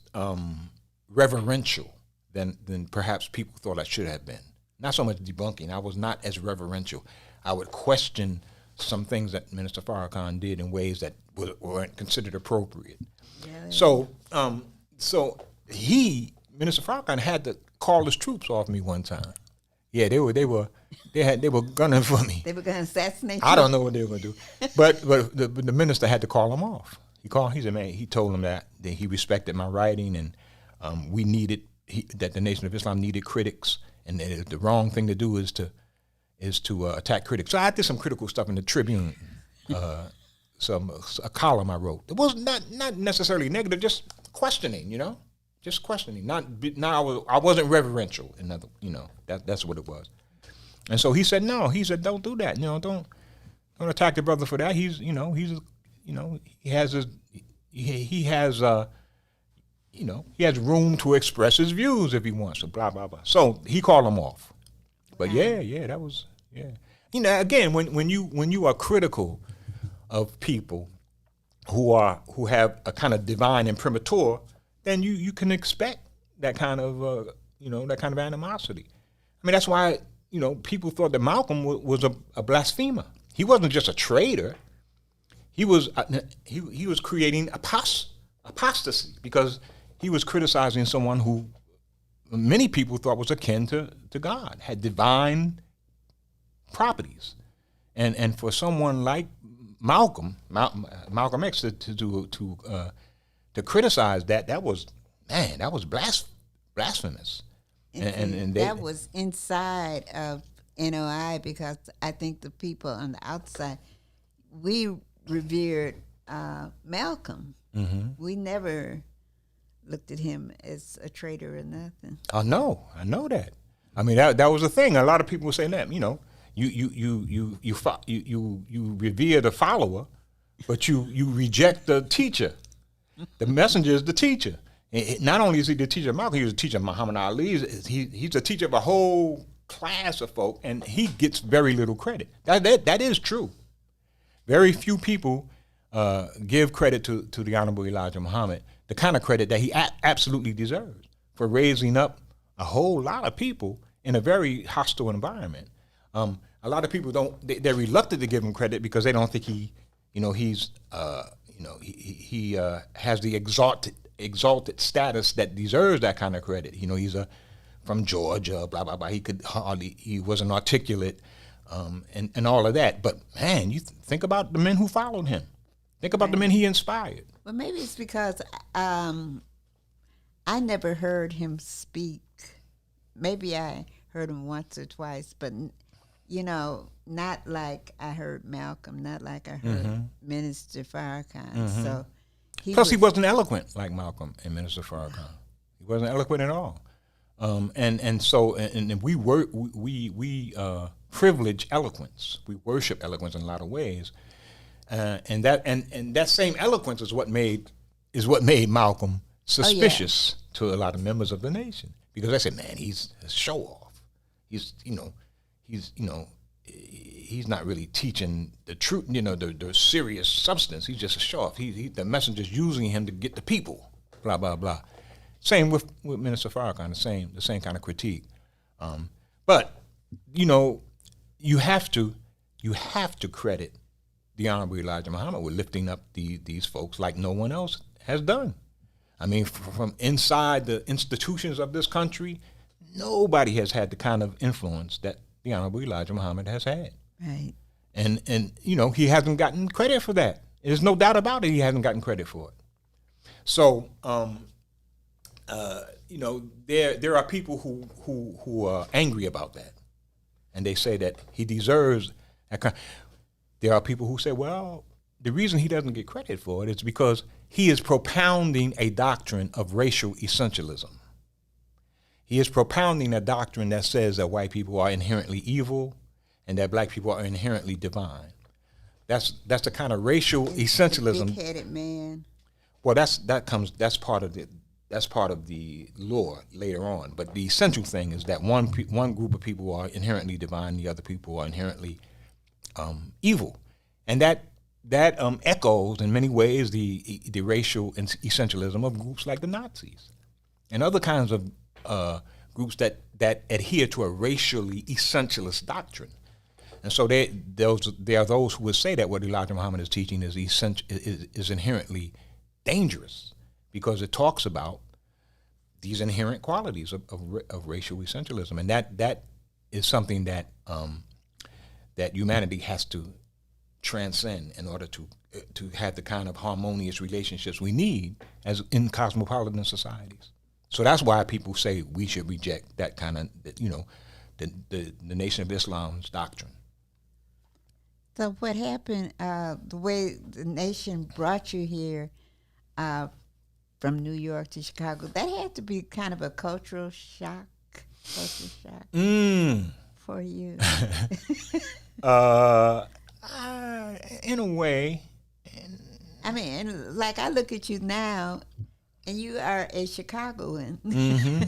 S6: reverential than perhaps people thought I should have been. Not so much debunking. I was not as reverential. I would question some things that Minister Farrakhan did in ways that weren't considered appropriate. Yeah, so Minister Farrakhan had to call his troops off me one time. Yeah, they were gunning for me.
S7: They were going to assassinate you?
S6: I don't know what they were going to do, but the minister had to call them off. He said, man, he told them that he respected my writing, and that the Nation of Islam needed critics, and that the wrong thing to do is to attack critics. So I did some critical stuff in the Tribune, a column I wrote. It was not necessarily negative, just questioning, just questioning. I wasn't reverential. That's what it was. And so he said, no. He said, don't do that. Don't attack the brother for that. He has room to express his views if he wants to. Blah blah blah. So he called him off. But that was. Again, when you are critical of people who have a kind of divine imprimatur, then you can expect that kind of animosity. I mean, that's why people thought that Malcolm was a blasphemer. He wasn't just a traitor. He was creating apostasy because he was criticizing someone who many people thought was akin to God, had divine properties, and for someone like Malcolm X to criticize that was blasphemous, and
S7: that was inside of NOI, because I think the people on the outside, we revered Malcolm. Mm-hmm. We never looked at him as a traitor or nothing.
S6: I know that. I mean, that was the thing. A lot of people were saying that. You revere the follower, but you reject the teacher. The messenger is the teacher. Not only is he the teacher of Malcolm, he was a teacher of Muhammad Ali. He's a teacher of a whole class of folk, and he gets very little credit. That is true. Very few people give credit to the Honorable Elijah Muhammad, the kind of credit that he absolutely deserves for raising up a whole lot of people in a very hostile environment. A lot of people they're reluctant to give him credit because they don't think he has the exalted status that deserves that kind of credit. He's from Georgia, blah blah blah. He wasn't articulate, and all of that. But man, you think about the men who followed him. Think about the men he inspired.
S7: Well, maybe it's because I never heard him speak. Maybe I heard him once or twice, but not like I heard Malcolm, not like I heard Minister Farrakhan. Mm-hmm. So he
S6: wasn't eloquent like Malcolm and Minister Farrakhan. He wasn't eloquent at all. And we privilege eloquence. We worship eloquence in a lot of ways. And that same eloquence is what made Malcolm suspicious to a lot of members of the nation, because they said, man, he's a show off. He's not really teaching the truth, the serious substance. He's just a show off. The messenger's using him to get the people, blah blah blah. Same with Minister Farrakhan, the same kind of critique. But you have to credit the Honorable Elijah Muhammad with lifting up these folks like no one else has done. I mean, from inside the institutions of this country, nobody has had the kind of influence that the Honorable Elijah Muhammad has had.
S7: Right.
S6: And he hasn't gotten credit for that. There's no doubt about it. He hasn't gotten credit for it. So there are people who are angry about that, and they say that he deserves that kind. There are people who say, well, the reason he doesn't get credit for it is because he is propounding a doctrine of racial essentialism. He is propounding a doctrine that says that white people are inherently evil and that black people are inherently divine. That's the kind of racial essentialism.
S7: Big-headed man.
S6: Well, that's part of the lore later on. But the essential thing is that one group of people are inherently divine, the other people are inherently evil, and that echoes in many ways the racial essentialism of groups like the Nazis and other kinds of groups that adhere to a racially essentialist doctrine. And so there are those who would say that what Elijah Muhammad is teaching is inherently dangerous because it talks about these inherent qualities of racial essentialism, and that is something that humanity has to transcend in order to have the kind of harmonious relationships we need as in cosmopolitan societies. So that's why people say we should reject that kind of, the Nation of Islam's doctrine.
S7: So what happened, the way the nation brought you here from New York to Chicago, that had to be kind of a cultural shock for you.
S6: In a way.
S7: I mean, like I look at you now, and you are a Chicagoan.
S6: Mm-hmm.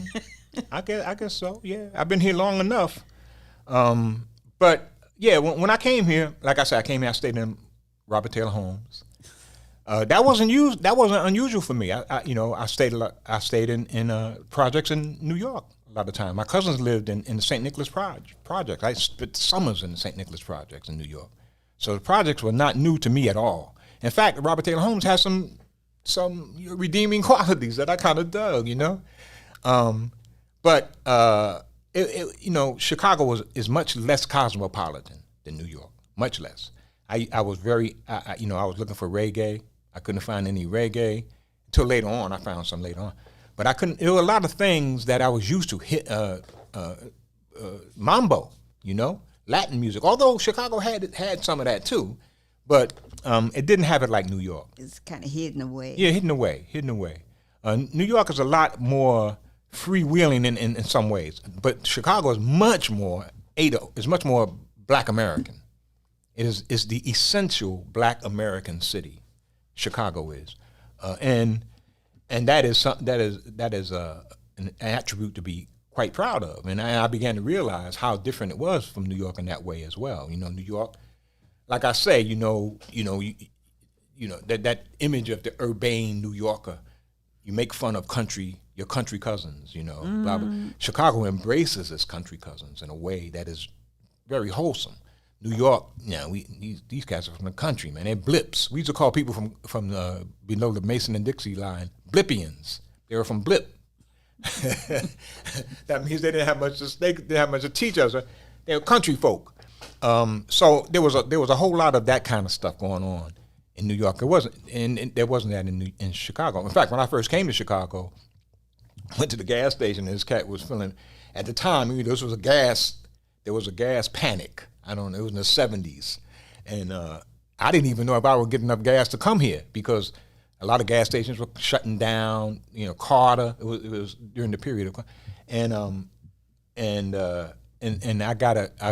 S6: I guess so. Yeah, I've been here long enough. But yeah, when I came here, like I said, I stayed in Robert Taylor Homes. That wasn't unusual for me. I stayed in projects in New York a lot of time. My cousins lived in the St. Nicholas project. I spent summers in the St. Nicholas projects in New York. So the projects were not new to me at all. In fact, Robert Taylor Homes has some redeeming qualities that I kind of dug, But Chicago is much less cosmopolitan than New York, much less. I was looking for reggae. I couldn't find any reggae until later on. I found some later on, but I couldn't. There were a lot of things that I was used to. Mambo, Latin music. Although Chicago had some of that too, but it didn't have it like New York.
S7: It's kind of hidden away.
S6: Yeah, hidden away. New York is a lot more freewheeling in some ways, but Chicago is much more Black American. It's the essential Black American city. Chicago is, and that is an attribute to be quite proud of. And I began to realize how different it was from New York in that way as well. New York, like I say, that image of the urbane New Yorker. You make fun of your country cousins, blah, blah. Chicago embraces its country cousins in a way that is very wholesome. New York, these guys are from the country, man. They're blips. We used to call people from below the Mason and Dixie line Blippians. They were from Blip. That means they didn't have much to teach us. They were country folk. So there was a whole lot of that kind of stuff going on in New York. It wasn't, and there wasn't that in Chicago. In fact, when I first came to Chicago, went to the gas station, and this cat was filling. At the time, there was a gas panic. I don't know, it was in the 70s. And I didn't even know if I would get enough gas to come here because a lot of gas stations were shutting down, Carter. It was during the period of, and I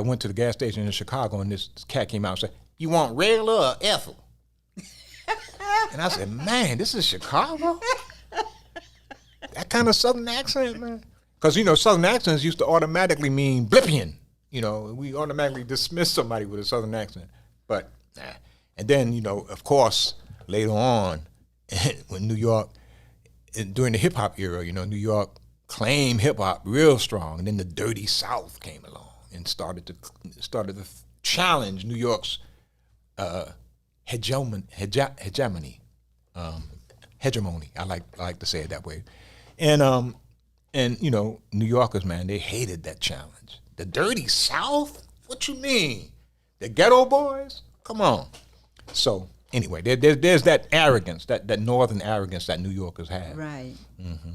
S6: went to the gas station in Chicago and this cat came out and said, "You want regular or Ethel?" And I said, "Man, this is Chicago?" That kind of Southern accent, man. Because, Southern accents used to automatically mean Blippian. We automatically dismiss somebody with a Southern accent. But, and then, of course, later on, when New York, during the hip-hop era, New York claimed hip-hop real strong. And then the Dirty South came along and started to challenge New York's hegemony. I like to say it that way. And New Yorkers, man, they hated that challenge. The Dirty South? What you mean? The ghetto boys? Come on. So anyway, there's that arrogance, that northern arrogance that New Yorkers have.
S7: Right.
S6: Mm-hmm.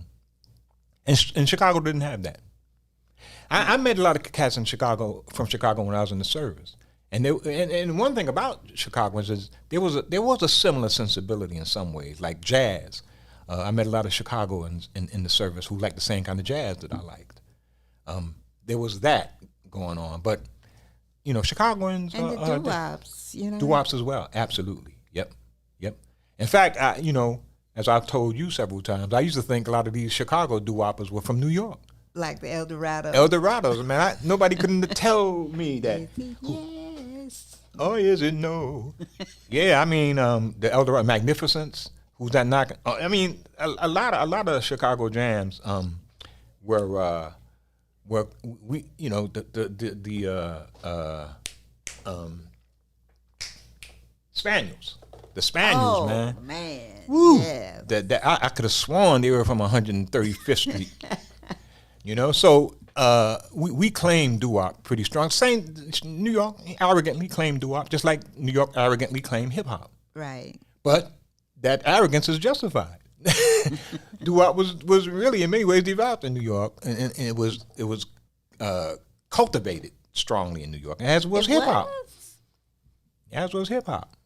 S6: And Chicago didn't have that. I met a lot of cats in Chicago, from Chicago, when I was in the service. And one thing about Chicagoans is there was a similar sensibility in some ways, like jazz. I met a lot of Chicagoans in the service who liked the same kind of jazz that I liked. There was that going on, but Chicagoans
S7: and the doo-wops,
S6: doo-wops as well. Absolutely, yep. In fact, as I've told you several times, I used to think a lot of these Chicago doo-woppers were from New York.
S7: Like the
S6: Eldorados, man. Nobody couldn't tell me that.
S7: Yes.
S6: Oh, is it no? Yeah, I mean, the Eldorado Magnificence. Who's that knocking? I mean, a lot of Chicago jams were we the Spaniels. The Spaniels, man.
S7: Oh, man.
S6: Woo.
S7: Yeah.
S6: That I could have sworn they were from 135th Street. So we claim doo-wop pretty strong. Same, New York arrogantly claimed doo-wop, just like New York arrogantly claimed hip-hop.
S7: Right.
S6: But that arrogance is justified. Doo-wop was really in many ways developed in New York, and it was cultivated strongly in New York, as was hip-hop. As was hip-hop.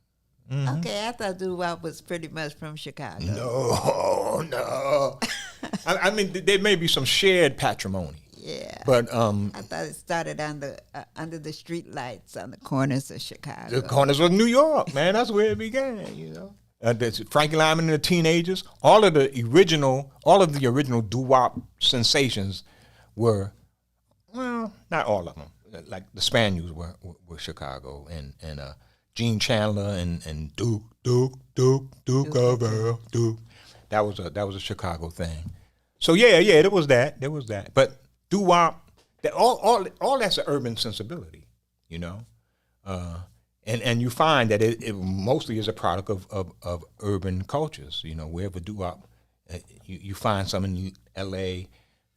S6: Mm-hmm.
S7: Okay, I thought doo-wop was pretty much from Chicago.
S6: No. I mean, there may be some shared patrimony.
S7: Yeah.
S6: But
S7: I thought it started under the street lights on the corners of Chicago.
S6: The corners of New York, man. That's where it began, Frankie Lyman and the Teenagers, all of the original doo-wop sensations were, well, not all of them. Like the Spaniels were Chicago, and Gene Chandler and Duke of Earl, Duke. That was a Chicago thing. So yeah, there was that. But doo-wop, all that's an urban sensibility, and you find that it mostly is a product of urban cultures. Wherever doo-wop, you find some in L.A.,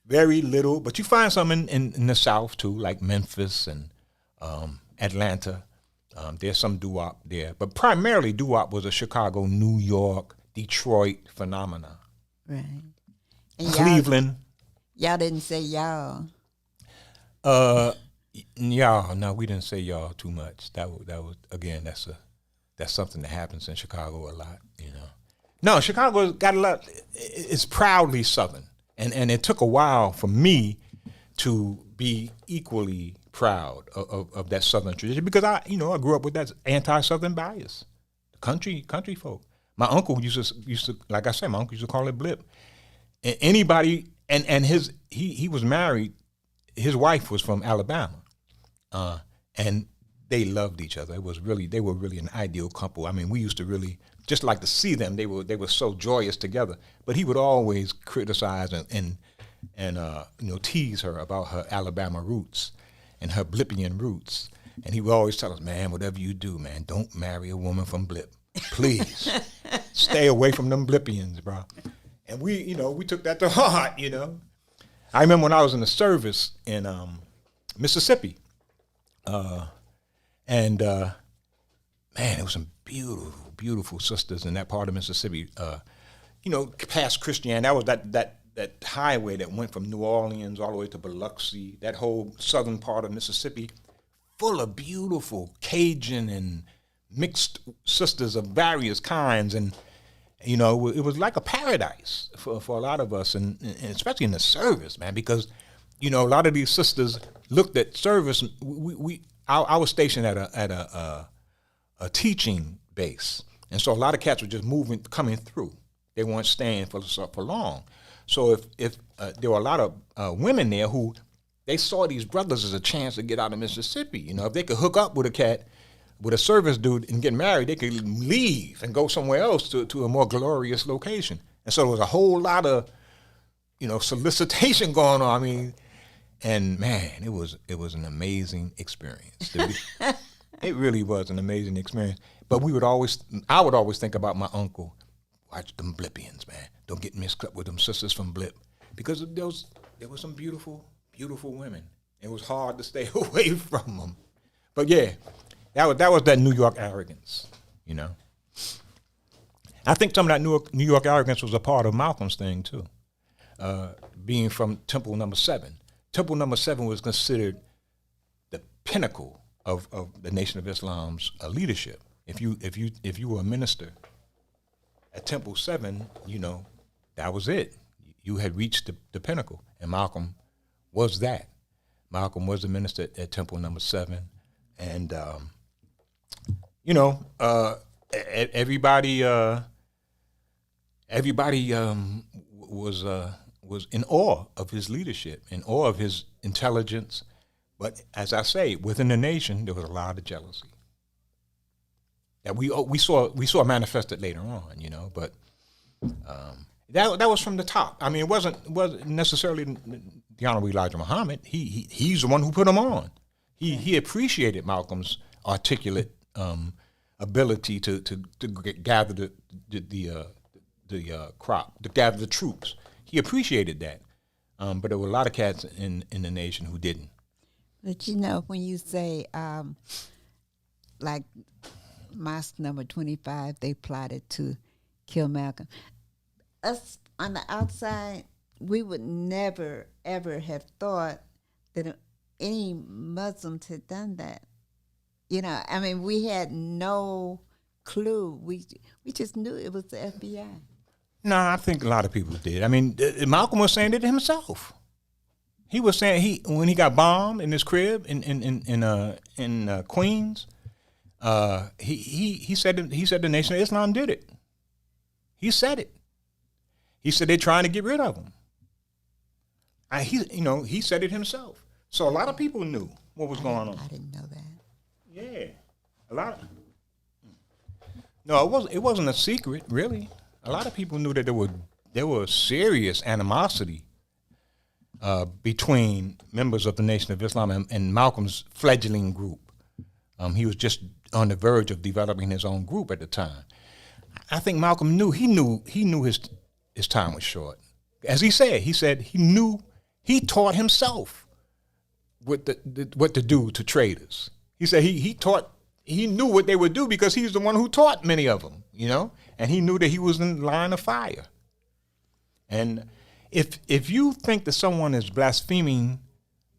S6: very little, but you find some in the South too, like Memphis and Atlanta. There's some doo-wop there, but primarily doo-wop was a Chicago, New York, Detroit phenomena.
S7: Right. And
S6: Cleveland.
S7: Y'all didn't say y'all.
S6: Y'all. No, we didn't say y'all too much. That was again. That's something that happens in Chicago a lot. No, Chicago got a lot. It's proudly Southern, and it took a while for me to be equally proud of that Southern tradition, because I grew up with that anti-Southern bias. Country folk. My uncle used to, like I said, my uncle used to call it blip. And anybody, and he was married. His wife was from Alabama, and they loved each other. They were really an ideal couple. I mean, we used to really just like to see them. They were so joyous together. But he would always criticize and tease her about her Alabama roots and her Blippian roots. And he would always tell us, man, whatever you do, man, don't marry a woman from Blip. Please. Stay away from them Blippians, bro. And we took that to heart, I remember when I was in the service in Mississippi. Man, there was some beautiful, beautiful sisters in that part of Mississippi. Past Christianity, that was that highway that went from New Orleans all the way to Biloxi, that whole southern part of Mississippi, full of beautiful Cajun and mixed sisters of various kinds. And, it was like a paradise for a lot of us, and especially in the service, man, because, a lot of these sisters looked at service. I was stationed at a teaching base, and so a lot of cats were just coming through. They weren't staying for long. So if there were a lot of women there who they saw these brothers as a chance to get out of Mississippi. If they could hook up with a cat, with a service dude, and get married, they could leave and go somewhere else to a more glorious location. And so there was a whole lot of, solicitation going on. I mean, and man, it was an amazing experience. It really was an amazing experience. But I would always think about my uncle. Watch them Blippians, man. Don't get mixed up with them sisters from Blip, because there were some beautiful, beautiful women. It was hard to stay away from them. But yeah, that was that New York arrogance, I think some of that New York arrogance was a part of Malcolm's thing too. being from Temple Number 7. Temple Number 7 was considered the pinnacle of the Nation of Islam's leadership. If you were a minister at Temple 7, that was it. You had reached the pinnacle, and Malcolm was that. Malcolm was the minister at Temple Number 7, and everybody was in awe of his leadership, in awe of his intelligence. But as I say, within the nation, there was a lot of jealousy that we saw manifested later on, But that was from the top. I mean, it wasn't necessarily the Honorable Elijah Muhammad. He's the one who put him on. He appreciated Malcolm's articulate ability to gather the crop, to gather the troops. He appreciated that, but there were a lot of cats in the nation who didn't.
S7: But when you say like Mosque Number 25, they plotted to kill Malcolm. Us on the outside, we would never ever have thought that any Muslims had done that. I mean, we had no clue. We just knew it was the FBI.
S6: No, I think a lot of people did. I mean, Malcolm was saying it himself. He was saying when he got bombed in his crib in Queens, he said the Nation of Islam did it. He said it. He said they're trying to get rid of him. He said it himself. So a lot of people knew what was going on.
S7: I didn't know that.
S6: Yeah, a lot. No, it wasn't a secret, really. A lot of people knew that there was serious animosity between members of the Nation of Islam and Malcolm's fledgling group. He was just on the verge of developing his own group at the time. I think Malcolm knew his time was short. As he said he taught himself what to do to traitors. He said he knew what they would do because he's the one who taught many of them, and he knew that he was in the line of fire. And if you think that someone is blaspheming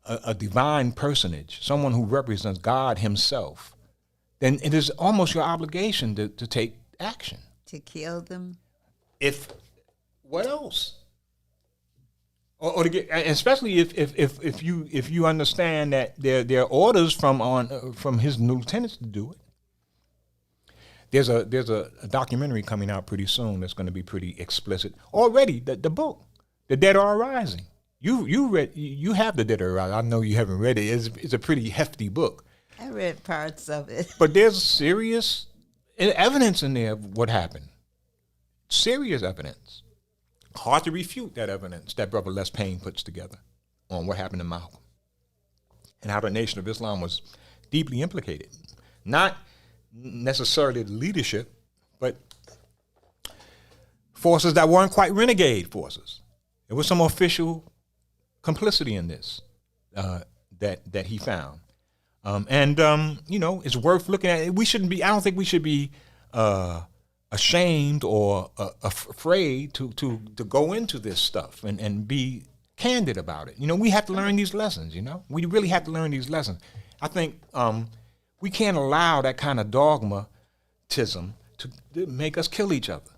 S6: a divine personage, someone who represents God himself, then it is almost your obligation to take action.
S7: To kill them?
S6: What else? Or to get, especially if you understand that there are orders from his lieutenants to do it. There's a documentary coming out pretty soon that's going to be pretty explicit. Already, the book, The Dead Are Rising. You have The Dead Are Rising. I know you haven't read it. It's a pretty hefty book.
S7: I read parts of it.
S6: But there's serious evidence in there of what happened. Serious evidence. Hard to refute that evidence that Brother Les Payne puts together on what happened to Malcolm and how the Nation of Islam was deeply implicated. Not necessarily the leadership, but forces that weren't quite renegade forces. There was some official complicity in this that he found. It's worth looking at. I don't think we should be ashamed or afraid to go into this stuff and be candid about it. We have to learn these lessons, We really have to learn these lessons. I think we can't allow that kind of dogmatism to make us kill each other.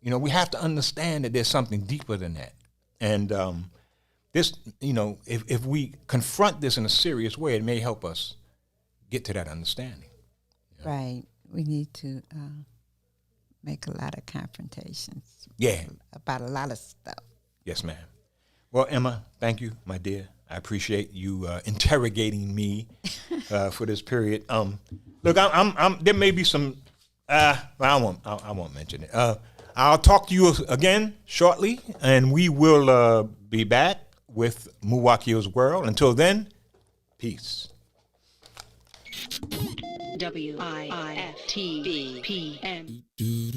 S6: We have to understand that there's something deeper than that. And this, if we confront this in a serious way, it may help us get to that understanding.
S7: Right. We need to make a lot of confrontations.
S6: Yeah.
S7: About a lot of stuff.
S6: Yes, ma'am. Well, Emma, thank you, my dear. I appreciate you interrogating me for this period. Look, I'm there may be some. I won't mention it. I'll talk to you again shortly, and we will be back with Muwakkil'S World. Until then, peace.
S8: WIIFTBP.
S3: Do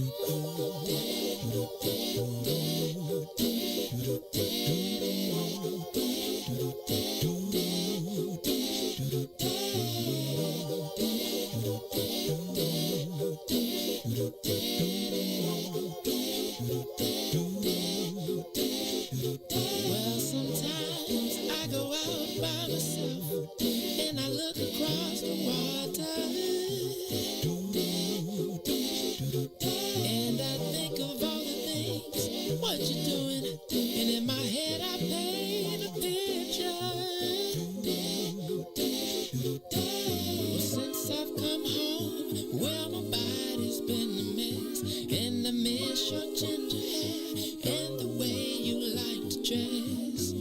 S3: by myself and I look across the water and I think of all the things what you're doing, and in my head I paint a picture. Well, since I've come home, well, my body's been a mess, and I miss your ginger hair and the way you like to dress.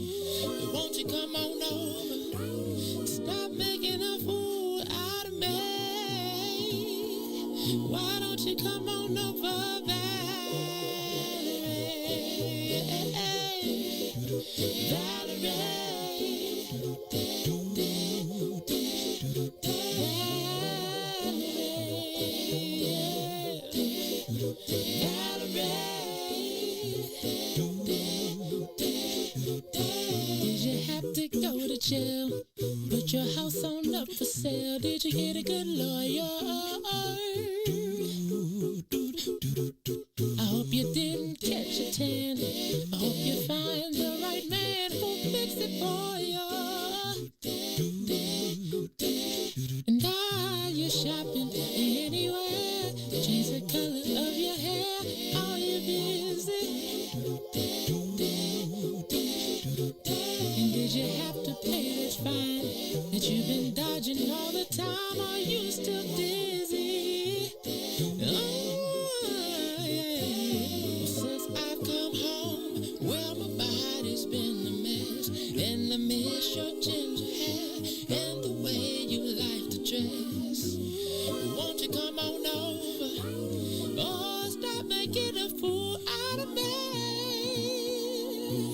S3: But won't you come on over? Stop making a fool out of me. Why don't you come on over, Did you have to go to jail? Put your house on up for sale. Did you get a good lawyer? I hope you didn't catch a tan. I hope you find the right man who'll fix it for you. And are you shopping anywhere? Change the color of your hair. Are you busy? And did you have to pay that fine that you've been dodging all the time? Are you still dizzy? Oh, yeah. Since I've come home, well, my body's been a mess, and I miss your ginger hair and the way you like to dress. Won't you come on over? Oh, stop making a fool out of me.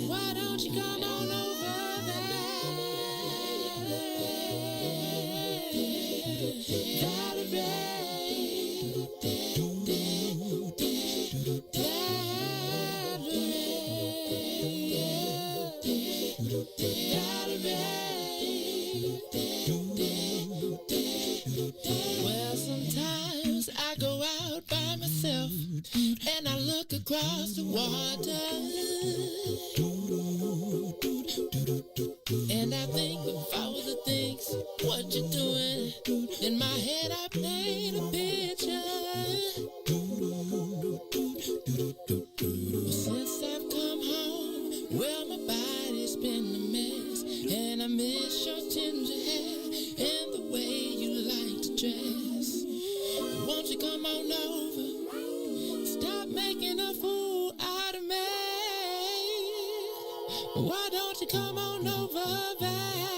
S3: Why don't you come on over there? Well, sometimes I go out by myself and I look across the water and I think of all the things what you're doing. In my head I paint a picture. Since I've come home, well, my body's been a mess, and I miss your ginger hair and the way you like to dress. Won't you come on over? Stop making a fool out of me. Why don't you come on over, babe?